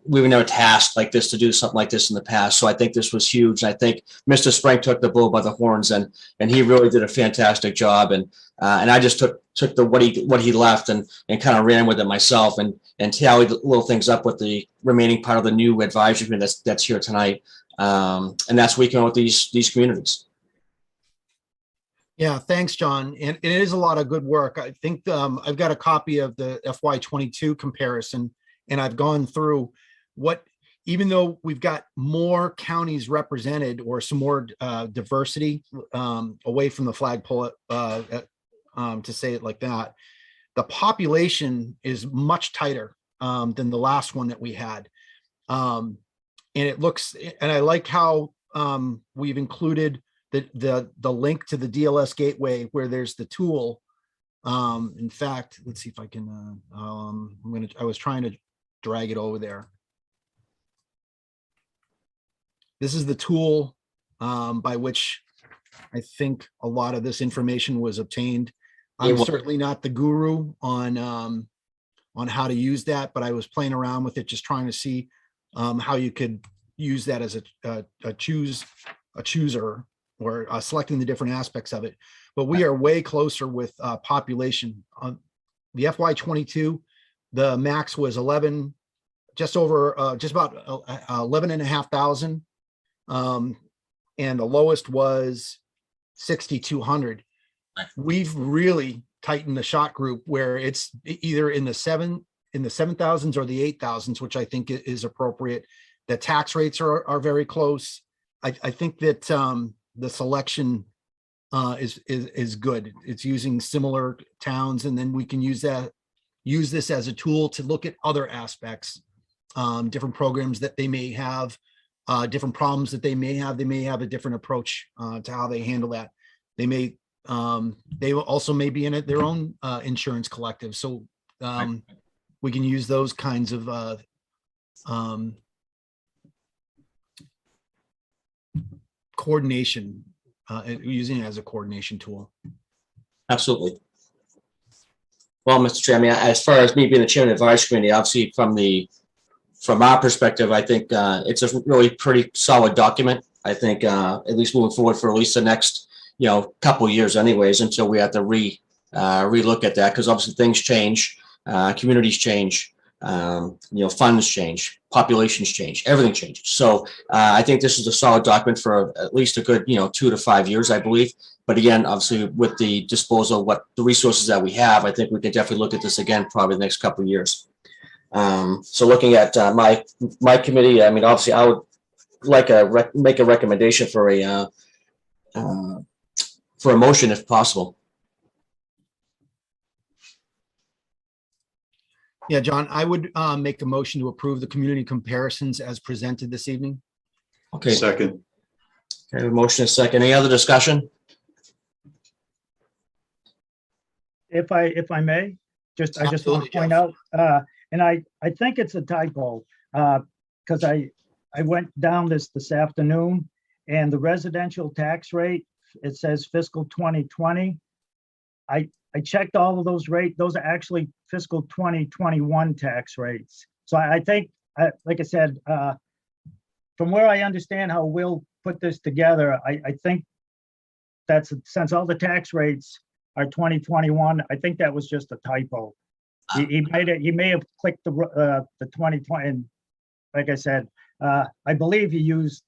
We were never tasked like this to do something like this in the past. So I think this was huge. I think Mr. Spring took the bull by the horns, and he really did a fantastic job. And I just took what he left and kind of ran with it myself and tallied little things up with the remaining part of the new advisory committee that's here tonight. And that's where we come with these communities. Yeah, thanks, John. And it is a lot of good work. I think I've got a copy of the FY22 comparison, and I've gone through even though we've got more counties represented or some more diversity away from the flagpole, to say it like that, the population is much tighter than the last one that we had. And it looks, and I like how we've included the link to the DLS gateway where there's the tool. In fact, let's see if I can, I was trying to drag it over there. This is the tool by which I think a lot of this information was obtained. I'm certainly not the guru on how to use that, but I was playing around with it, just trying to see how you could use that as a chooser or selecting the different aspects of it. But we are way closer with population. On the FY22, the max was just about 11,500. And the lowest was 6,200. We've really tightened the shot group where it's either in the 7,000s or the 8,000s, which I think is appropriate. The tax rates are very close. I think that the selection is good. It's using similar towns, and then we can use this as a tool to look at other aspects, different programs that they may have, different problems that they may have. They may have a different approach to how they handle that. They also may be in their own insurance collective. So we can use those kinds of coordination, using it as a coordination tool. Absolutely. Well, Mr. Chairman, as far as me being the chairman of the advisory committee, obviously from our perspective, I think it's a really pretty solid document. I think at least moving forward for at least the next couple of years anyways, until we have to relook at that, because obviously things change, communities change, funds change, populations change, everything changes. So I think this is a solid document for at least a good 2 to 5 years, I believe. But again, obviously with the disposal, the resources that we have, I think we can definitely look at this again probably the next couple of years. So looking at my committee, I mean, obviously I would like make a recommendation for a motion if possible. Yeah, John, I would make a motion to approve the community comparisons as presented this evening. Okay. Second. Okay, motion is second. Any other discussion? If I may, I just want Absolutely, to point out, and I think it's a typo. because I went down this afternoon, and the residential tax rate, it says fiscal 2020. I checked all of those rates. Those are actually fiscal 2021 tax rates. So I think, like I said, from where I understand how Will put this together, I think that's, since all the tax rates are 2021, I think that was just a typo. He may have clicked the 2020, and like I said, I believe he used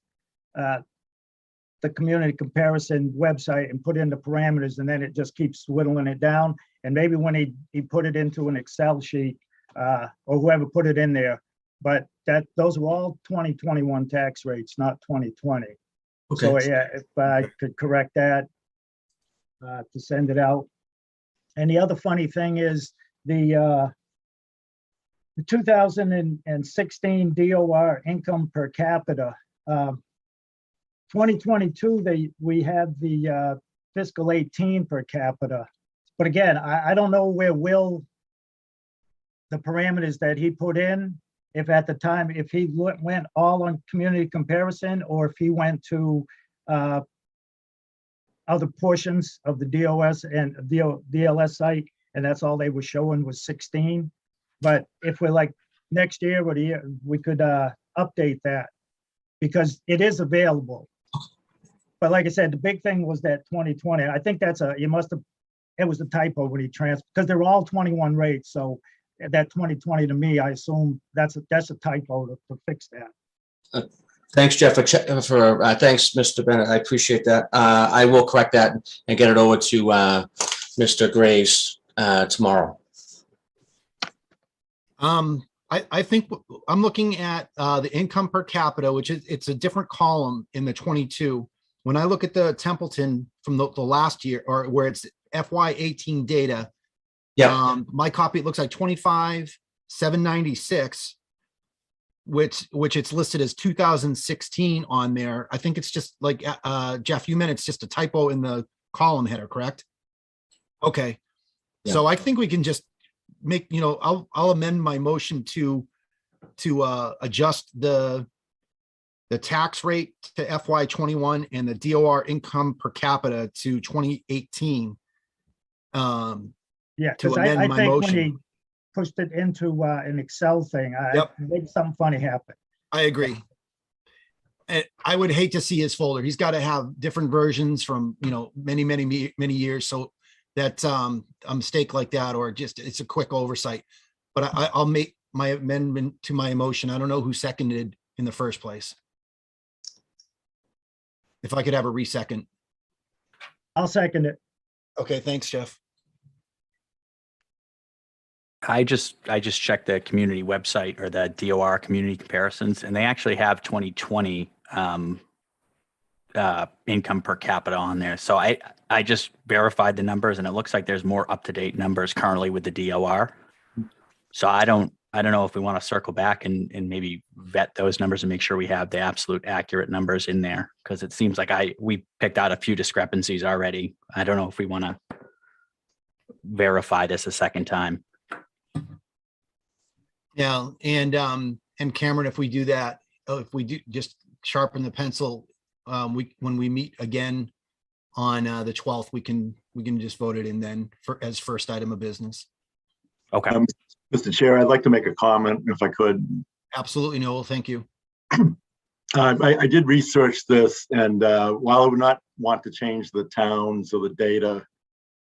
the community comparison website and put in the parameters, and then it just keeps whittling it down. And maybe when he put it into an Excel sheet, or whoever put it in there, but those were all 2021 tax rates, not 2020. So Okay. yeah, if I could correct that, to send it out. And the other funny thing is the 2016 DOR income per capita, 2022, we had the fiscal 18 per capita. But again, I don't know where the parameters that he put in, if at the time, if he went all on community comparison, or if he went to other portions of the DOS and DLS site, and that's all they were showing was 16. But if we're like next year or the year, we could update that, because it is available. But like I said, the big thing was that 2020. I think that's it was a typo when he transferred, because they're all 21 rates. So that 2020 to me, I assume that's a typo to fix that. Thanks, Jeff, thanks, Mr. Bennett. I appreciate that. I will correct that and get it over to Mr. Graves tomorrow. I think I'm looking at the income per capita, which is, it's a different column in the 22. When I look at the Templeton from the last year, or where it's FY18 data, my copy, it looks like 25,796, which it's listed as 2016 on there. I think it's just like, Jeff, you meant it's just a typo in the column header, correct? Okay. Yeah. So I think we can just make, I'll amend my motion to adjust the tax rate to FY21 and the DOR income per capita to 2018. Yeah, To because amend I my think motion. when he pushed it into an Excel thing, maybe something funny happened. I agree. And I would hate to see his folder. He's got to have different versions from, many years. So that a mistake like that, or just, it's a quick oversight. But I'll make my amendment to my motion. I don't know who seconded in the first place. If I could have a resecond. I'll second it. Okay, thanks, Jeff. I just checked the community website, or the DOR community comparisons, and they actually have 2020 income per capita on there. So I just verified the numbers, and it looks like there's more up-to-date numbers currently with the DOR. So I don't know if we want to circle back and maybe vet those numbers and make sure we have the absolute accurate numbers in there, because it seems like we picked out a few discrepancies already. I don't know if we want to verify this a second time. Yeah, and Cameron, if we do that, if we do just sharpen the pencil, when we meet again on the 12th, we can just vote it in then as first item of business. Okay. Mr. Chair, I'd like to make a comment if I could. Absolutely, Noel. Thank you. I did research this, and while I would not want to change the towns or the data,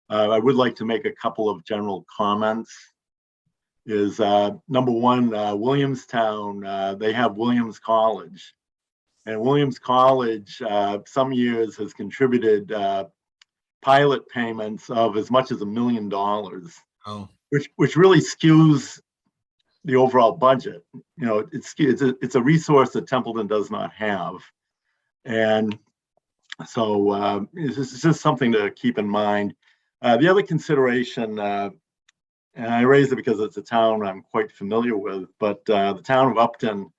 I would like to make a couple of general comments. Is number one, Williamstown, they have Williams College. And Williams College, some years has contributed pilot payments of as much as $1 million. Oh. Which really skews the overall budget. It's a resource that Templeton does not have. And so it's just something to keep in mind. The other consideration, and I raise it because it's a town I'm quite familiar with, but the town of Upton,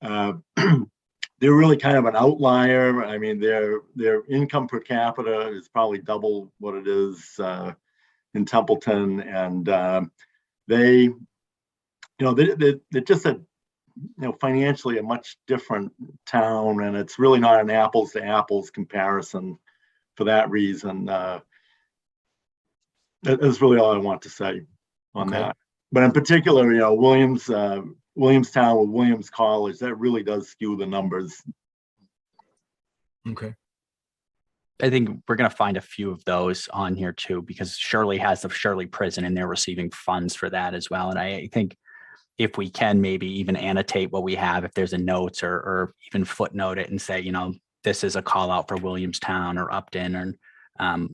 they're really kind of an outlier. I mean, their income per capita is probably double what it is in Templeton, and they're just a financially a much different town, and it's really not an apples to apples comparison for that reason. That's really all I want to say on Okay. that. But in particular, Williamstown with Williams College, that really does skew the numbers. Okay. I think we're going to find a few of those on here too, because Shirley has the Shirley prison and they're receiving funds for that as well. And I think if we can maybe even annotate what we have, if there's a notes or even footnote it and say, this is a call out for Williamstown or Upton. Or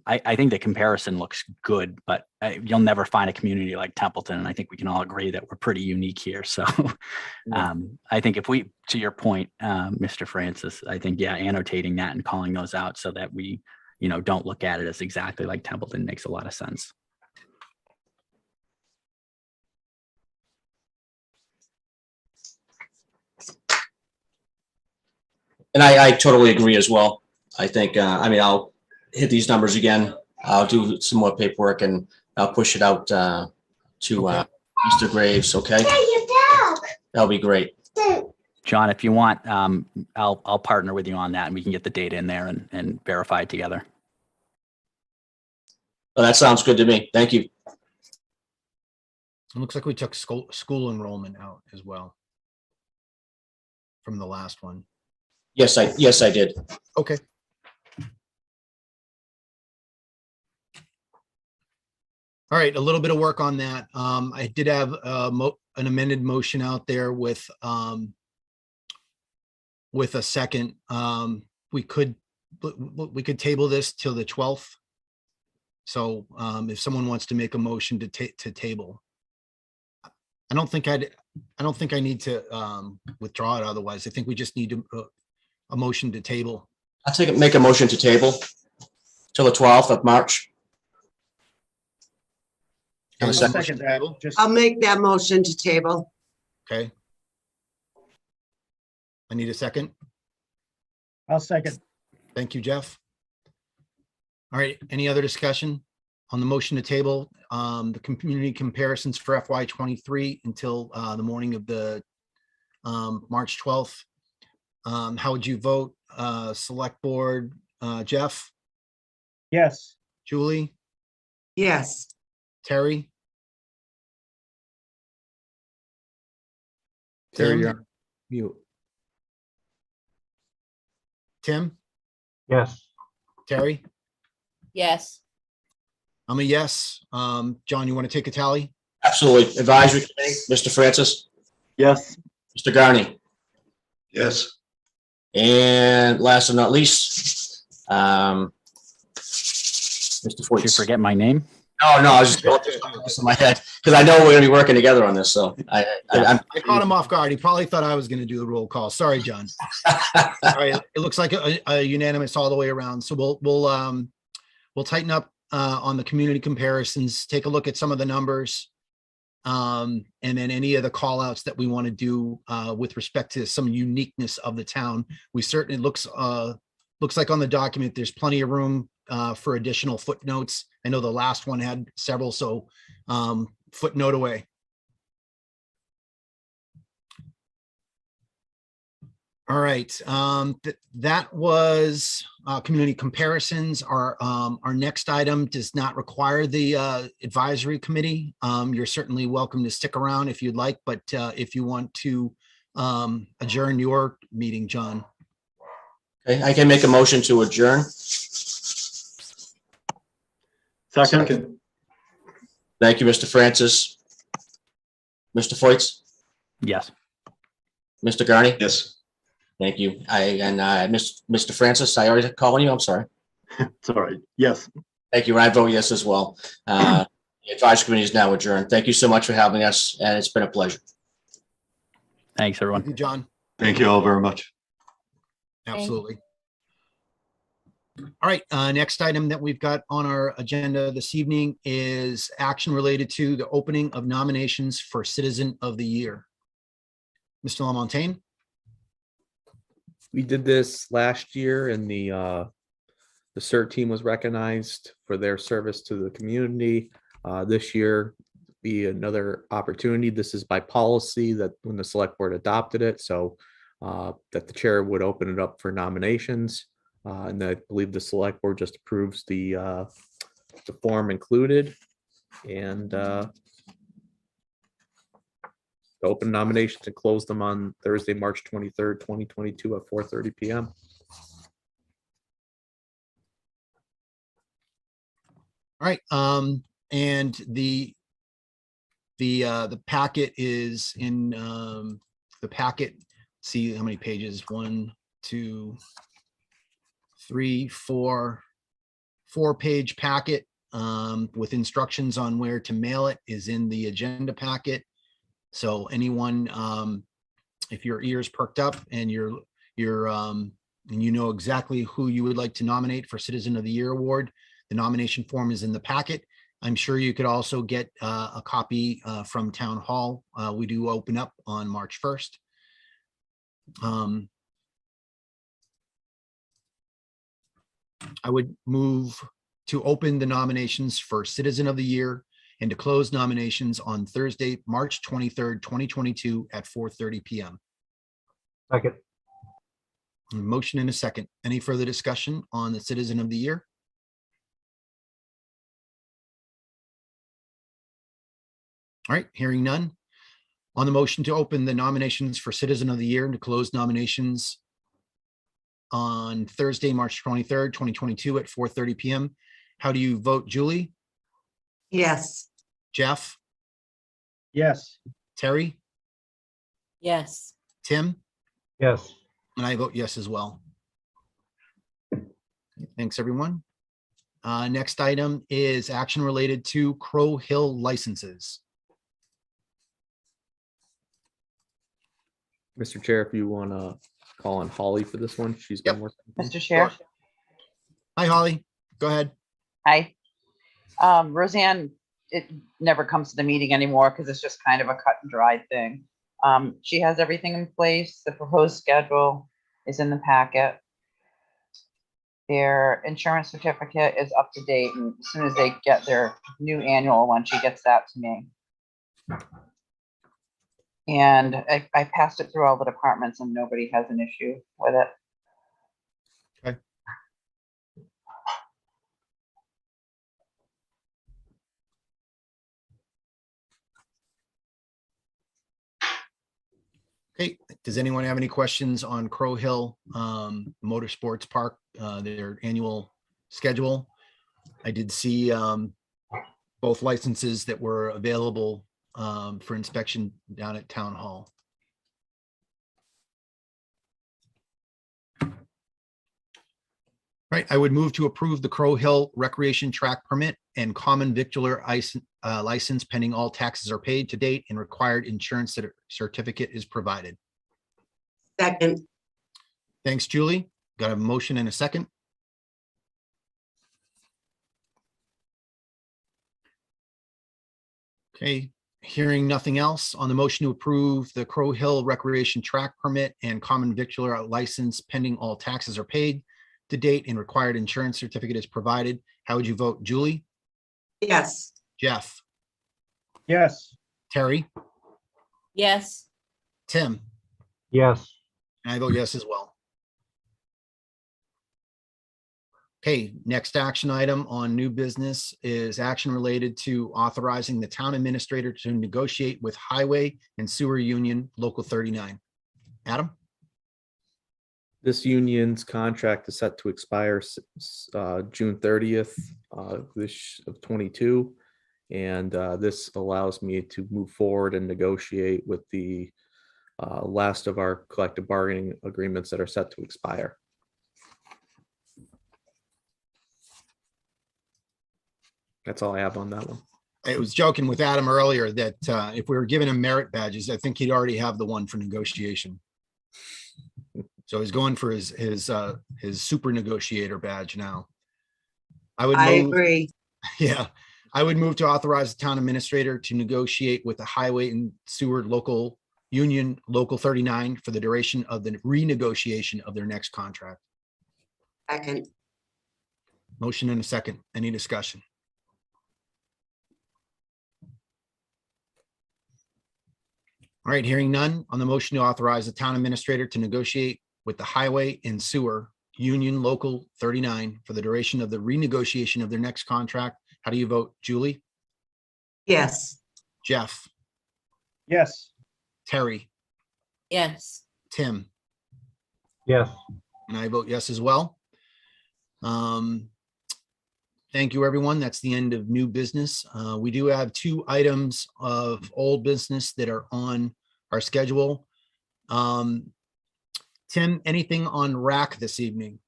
I think the comparison looks good, but you'll never find a community like Templeton. And I think we can all agree that we're pretty unique here. So I think if we, to your point, Mr. Francis, I think, annotating that and calling those out so that we, don't look at it as exactly like Templeton makes a lot of sense. And I totally agree as well. I think, I'll hit these numbers again. I'll do some more paperwork and I'll push it out to Mr. Graves, okay? That'll be great. John, if you want, I'll partner with you on that and we can get the data in there and verify it together. Well, that sounds good to me. Thank you. It looks like we took school enrollment out as well from the last one. Yes, I did. Okay. All right, a little bit of work on that. I did have an amended motion out there with a second. We could table this till the 12th. So if someone wants to make a motion to table, I don't think I need to withdraw it. Otherwise, I think we just need a motion to table. I'll make a motion to table till the 12th of March. Okay, I'll motion second to that. table. Just- I'll make that motion to table. Okay. I need a second. I'll second. Thank you, Jeff. All right, any other discussion on the motion to table? The community comparisons for FY23 until the morning of the March 12th. How would you vote? Select board, Jeff, Yes. Julie, Yes. Terry? Terry, Tim? you're on mute. Tim, Yes. Terry? Yes. I'm a yes. John, you want to take a tally? Absolutely. Advisory Committee, Mr. Francis, Yes. Mr. Garney, Yes. and last but not least, Mr. Did you Foyt. forget my name? No, I was just going this in my head because I know we're going to be working together on this. So I'm I caught him off guard. He probably thought I was going to do the roll call. Sorry, John. All right, it looks like a unanimous all the way around. So we'll tighten up on the community comparisons, take a look at some of the numbers, and then any of the call outs that we want to do with respect to some uniqueness of the town. We certainly looks like on the document there's plenty of room for additional footnotes. I know the last one had several, so footnote away. All right, that was community comparisons. Our next item does not require the advisory committee. You're certainly welcome to stick around if you'd like, but if you want to adjourn your meeting, John. Okay, I can make a motion to adjourn. Second. Thank you, Mr. Francis. Mr. Foyt, Yes. Mr. Garney. Yes. Thank you. Mr. Francis, I already called on you. I'm sorry. It's all right. Yes. Thank you. I vote yes as well. The advisory committee is now adjourned. Thank you so much for having us, and it's been a pleasure. Thanks, everyone. Thank you, John. Thank you all very much. Absolutely. All right, next item that we've got on our agenda this evening is action related to the opening of nominations for Citizen of the Year. Mr. Lamontagne? We did this last year and the CERT team was recognized for their service to the community. This year, be another opportunity. This is by policy that when the select board adopted it, so that the chair would open it up for nominations. And I believe the select board just approves the form included. And open nominations and close them on Thursday, March 23rd, 2022 at 4:30 p.m. All right, and the packet is in the packet. See how many pages? 1, 2, 3, 4. 4-page packet with instructions on where to mail it is in the agenda packet. So anyone, if your ears perked up and and you know exactly who you would like to nominate for Citizen of the Year Award, the nomination form is in the packet. I'm sure you could also get a copy from Town Hall. We do open up on March 1st. I would move to open the nominations for Citizen of the Year and to close nominations on Thursday, March 23rd, 2022 at 4:30 p.m. Second. Motion and a second. Any further discussion on the Citizen of the Year? All right, hearing none. On the motion to open the nominations for Citizen of the Year and to close nominations on Thursday, March 23rd, 2022 at 4:30 p.m. How do you vote, Julie? Yes. Jeff? Yes. Terry? Yes. Tim? Yes. And I vote yes as well. Thanks, everyone. Next item is action related to Crow Hill licenses. Mr. Chair, if you want to call on Holly for this one, she's been Yep. working. Mr. Chair. Hi, Holly. Go ahead. Hi. Roseanne, it never comes to the meeting anymore because it's just kind of a cut and dried thing. She has everything in place. The proposed schedule is in the packet. Their insurance certificate is up to date, and as soon as they get their new annual one, she gets that to me. And I passed it through all the departments and nobody has an issue with it. Okay. Okay, does anyone have any questions on Crow Hill Motorsports Park, their annual schedule? I did see both licenses that were available for inspection down at Town Hall. Right, I would move to approve the Crow Hill Recreation Track Permit and Common Victular license pending all taxes are paid to date and required insurance certificate is provided. Second. Thanks, Julie. Got a motion and a second. Okay, hearing nothing else on the motion to approve the Crow Hill Recreation Track Permit and Common Victular license pending all taxes are paid to date and required insurance certificate is provided. How would you vote, Julie? Yes. Jeff? Yes. Terry? Yes. Tim? Yes. And I vote yes as well. Okay, next action item on new business is action related to authorizing the town administrator to negotiate with Highway and Sewer Union Local 39. Adam? This union's contract is set to expire June 30th of 22. And this allows me to move forward and negotiate with the last of our collective bargaining agreements that are set to expire. That's all I have on that one. I was joking with Adam earlier that if we were giving him merit badges, I think he'd already have the one for negotiation. So he's going for his super negotiator badge now. I agree. Yeah, I would move to authorize the town administrator to negotiate with the Highway and Sewer Local Union Local 39 for the duration of the renegotiation of their next contract. Second. Motion and a second. Any discussion? All right, hearing none on the motion to authorize the town administrator to negotiate with the Highway and Sewer Union Local 39 for the duration of the renegotiation of their next contract. How do you vote? Julie, yes, Jeff, yes, Terry, yes, Tim, yes, and I vote yes as well. Thank you, everyone. That's the end of new business. We do have 2 items of old business that are on our schedule. Tim, anything on RAAC this evening?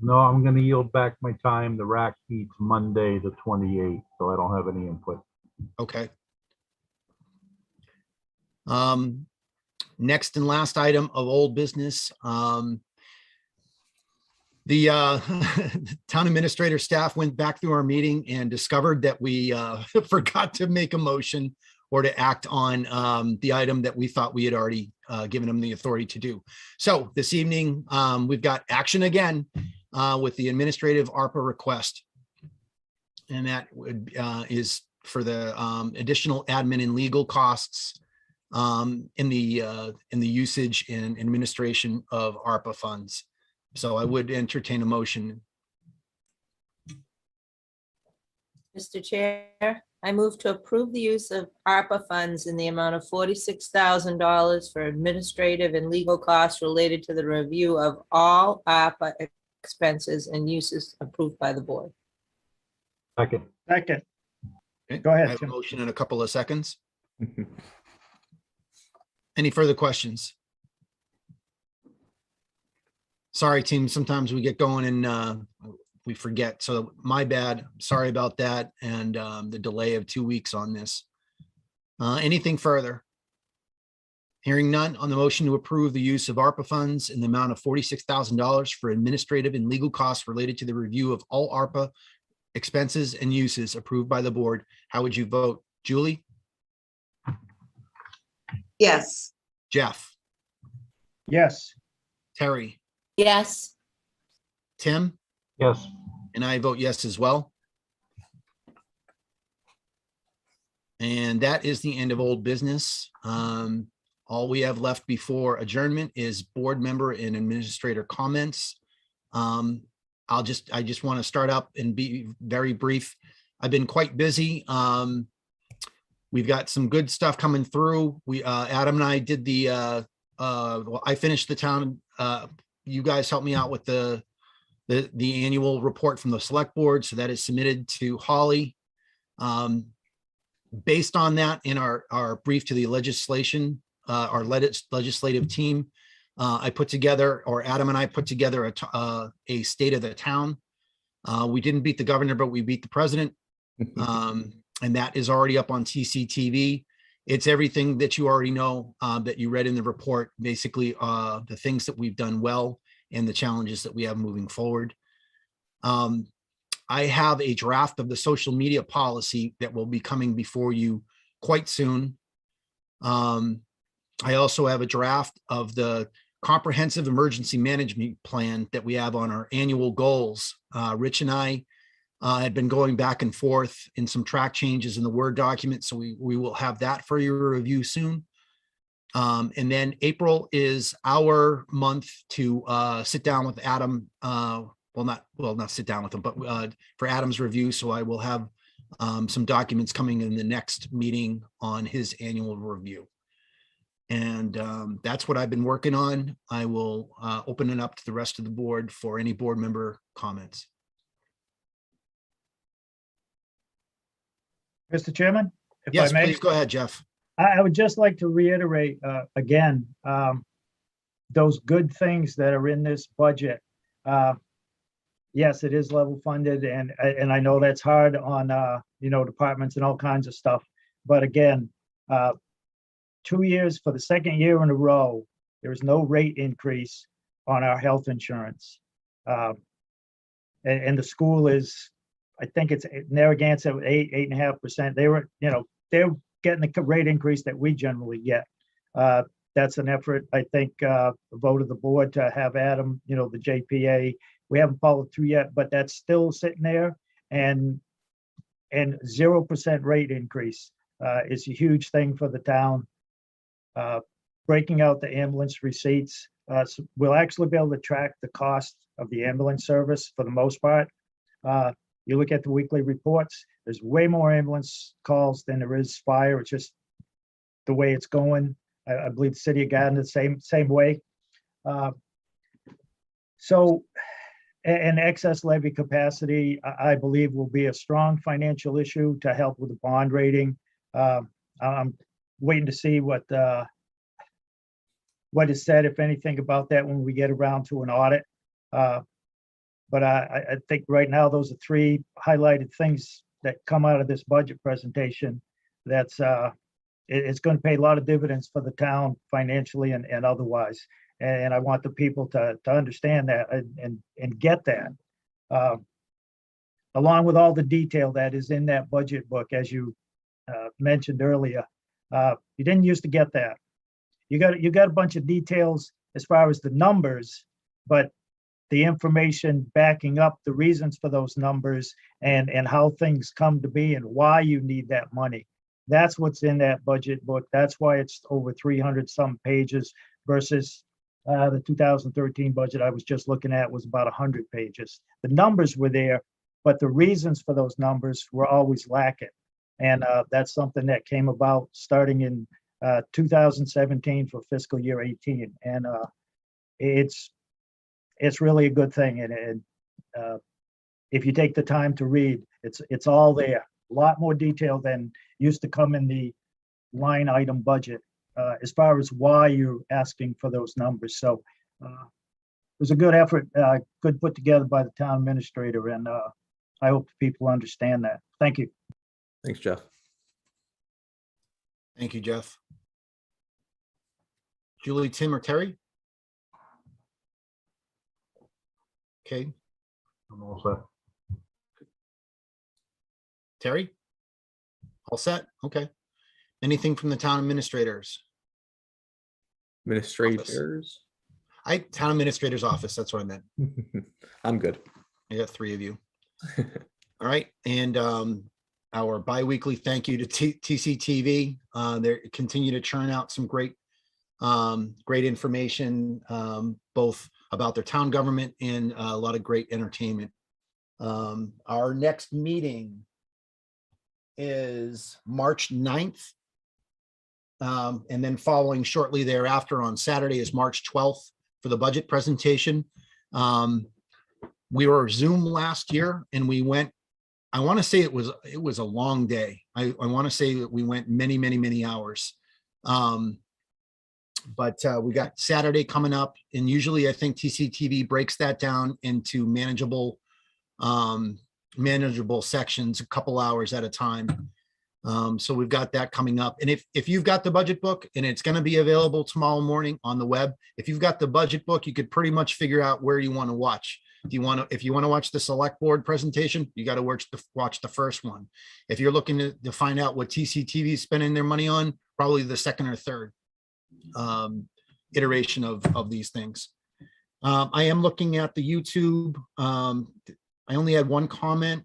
no, I'm gonna yield back my time. The RAAC meets Monday, the 28th, so I don't have any input. Okay. Next and last item of old business. The town administrator staff went back through our meeting and discovered that we forgot to make a motion or to act on the item that we thought we had already given them the authority to do. So this evening, we've got action again with the administrative ARPA request. And that is for the additional admin and legal costs in the usage and administration of ARPA funds. So I would entertain a motion. Mr. Chair, I move to approve the use of ARPA funds in the amount of $46,000 for administrative and legal costs related to the review of all ARPA expenses and uses approved by the board. Second, second, Okay, Go ahead, I have a Tim. motion in a couple of seconds. Any further questions? Sorry, team, sometimes we get going and we forget. So my bad. Sorry about that. And the delay of 2 weeks on this. Anything further? Hearing none on the motion to approve the use of ARPA funds in the amount of $46,000 for administrative and legal costs related to the review of all ARPA expenses and uses approved by the board. How would you vote? Julie, yes, Jeff, yes, Terry, Yes, Tim, yes, and I vote yes as well. And that is the end of old business. All we have left before adjournment is board member and administrator comments. I just want to start up and be very brief. I've been quite busy. We've got some good stuff coming through. Adam and I did well, I finished the town. You guys helped me out with the annual report from the select board. So that is submitted to Holly. Based on that, in our brief to the legislative team, I put together, or Adam and I put together a state of the town. We didn't beat the governor, but we beat the president. And that is already up on TCTV. It's everything that you already know, that you read in the report, basically the things that we've done well and the challenges that we have moving forward. I have a draft of the social media policy that will be coming before you quite soon. I also have a draft of the comprehensive emergency management plan that we have on our annual goals. Rich and I had been going back and forth in some track changes in the Word document. So we will have that for your review soon. And then April is our month to sit down with Adam. Not sit down with him, but for Adam's review. So I will have some documents coming in the next meeting on his annual review. And that's what I've been working on. I will open it up to the rest of the board for any board member comments. Mr. Chairman, if Yes, I may, please go ahead, Jeff. I would just like to reiterate again, those good things that are in this budget. Yes, it is level funded, and I know that's hard on departments and all kinds of stuff. But again, 2 years for the second year in a row, there is no rate increase on our health insurance. And the school is, I think it's Narragansett 8.5%. They're getting the rate increase that we generally get. That's an effort, I think, the vote of the board to have Adam, the JPA. We haven't followed through yet, but that's still sitting there, and 0% rate increase is a huge thing for the town. breaking out the ambulance receipts. So we'll actually be able to track the cost of the ambulance service for the most part. You look at the weekly reports, there's way more ambulance calls than there is fire. It's just the way it's going. I believe the city of Gardner the same way. So an excess levy capacity, I believe, will be a strong financial issue to help with the bond rating. I'm waiting to see what is said, if anything, about that when we get around to an audit. But I think right now, those are three highlighted things that come out of this budget presentation. That's it's going to pay a lot of dividends for the town financially and otherwise. And I want the people to understand that and get that. Along with all the detail that is in that budget book, as you mentioned earlier. You didn't used to get that. You got a bunch of details as far as the numbers, but the information backing up the reasons for those numbers and how things come to be and why you need that money. That's what's in that budget book. That's why it's over 300 some pages versus the 2013 budget I was just looking at was about 100 pages. The numbers were there, but the reasons for those numbers were always lacking. And that's something that came about starting in 2017 for fiscal year 18. And it's really a good thing. And if you take the time to read, it's all there. A lot more detail than used to come in the line item budget as far as why you're asking for those numbers. So it was a good effort, good put together by the town administrator. And I hope people understand that. Thank you. Thanks, Jeff. Thank you, Jeff. Julie, Tim, or Terry? Okay, I'm all set. Terry? All set? Okay. Anything from the town administrators? Administrators. Town administrator's office, that's what I meant. I'm good. I got three of you. All right, and our bi-weekly thank you to TCTV. They continue to churn out some great information, both about their town government and a lot of great entertainment. Our next meeting is March 9th. And then following shortly thereafter on Saturday is March 12th for the budget presentation. We were Zoom last year and we went, I want to say it was a long day. I want to say that we went many hours. But we got Saturday coming up, and usually I think TCTV breaks that down into manageable sections, a couple hours at a time. So we've got that coming up. And if you've got the budget book, and it's going to be available tomorrow morning on the web, if you've got the budget book, you could pretty much figure out where you want to watch. If you want to watch the select board presentation, you got to watch the first one. If you're looking to find out what TCTV is spending their money on, probably the second or third iteration of these things. I am looking at the YouTube. I only had one comment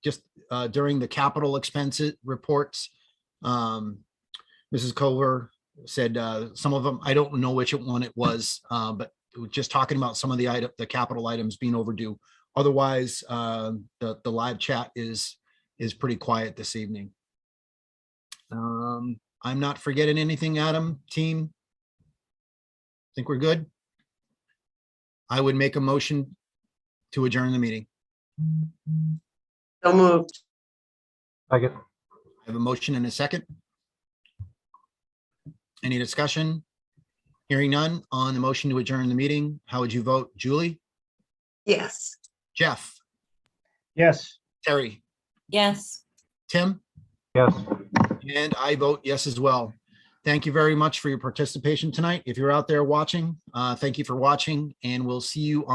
just during the capital expenses reports. Mrs. Culver said some of them, I don't know which one it was, but just talking about some of the capital items being overdue. Otherwise, the live chat is pretty quiet this evening. I'm not forgetting anything, Adam, team. Think we're good? I would make a motion to adjourn the meeting. So moved. Second. I have a motion and a second. Any discussion? Hearing none on the motion to adjourn the meeting. How would you vote? Julie? Yes. Jeff? Yes. Terry? Yes. Tim? Yes. And I vote yes as well. Thank you very much for your participation tonight. If you're out there watching, thank you for watching, and we'll see you on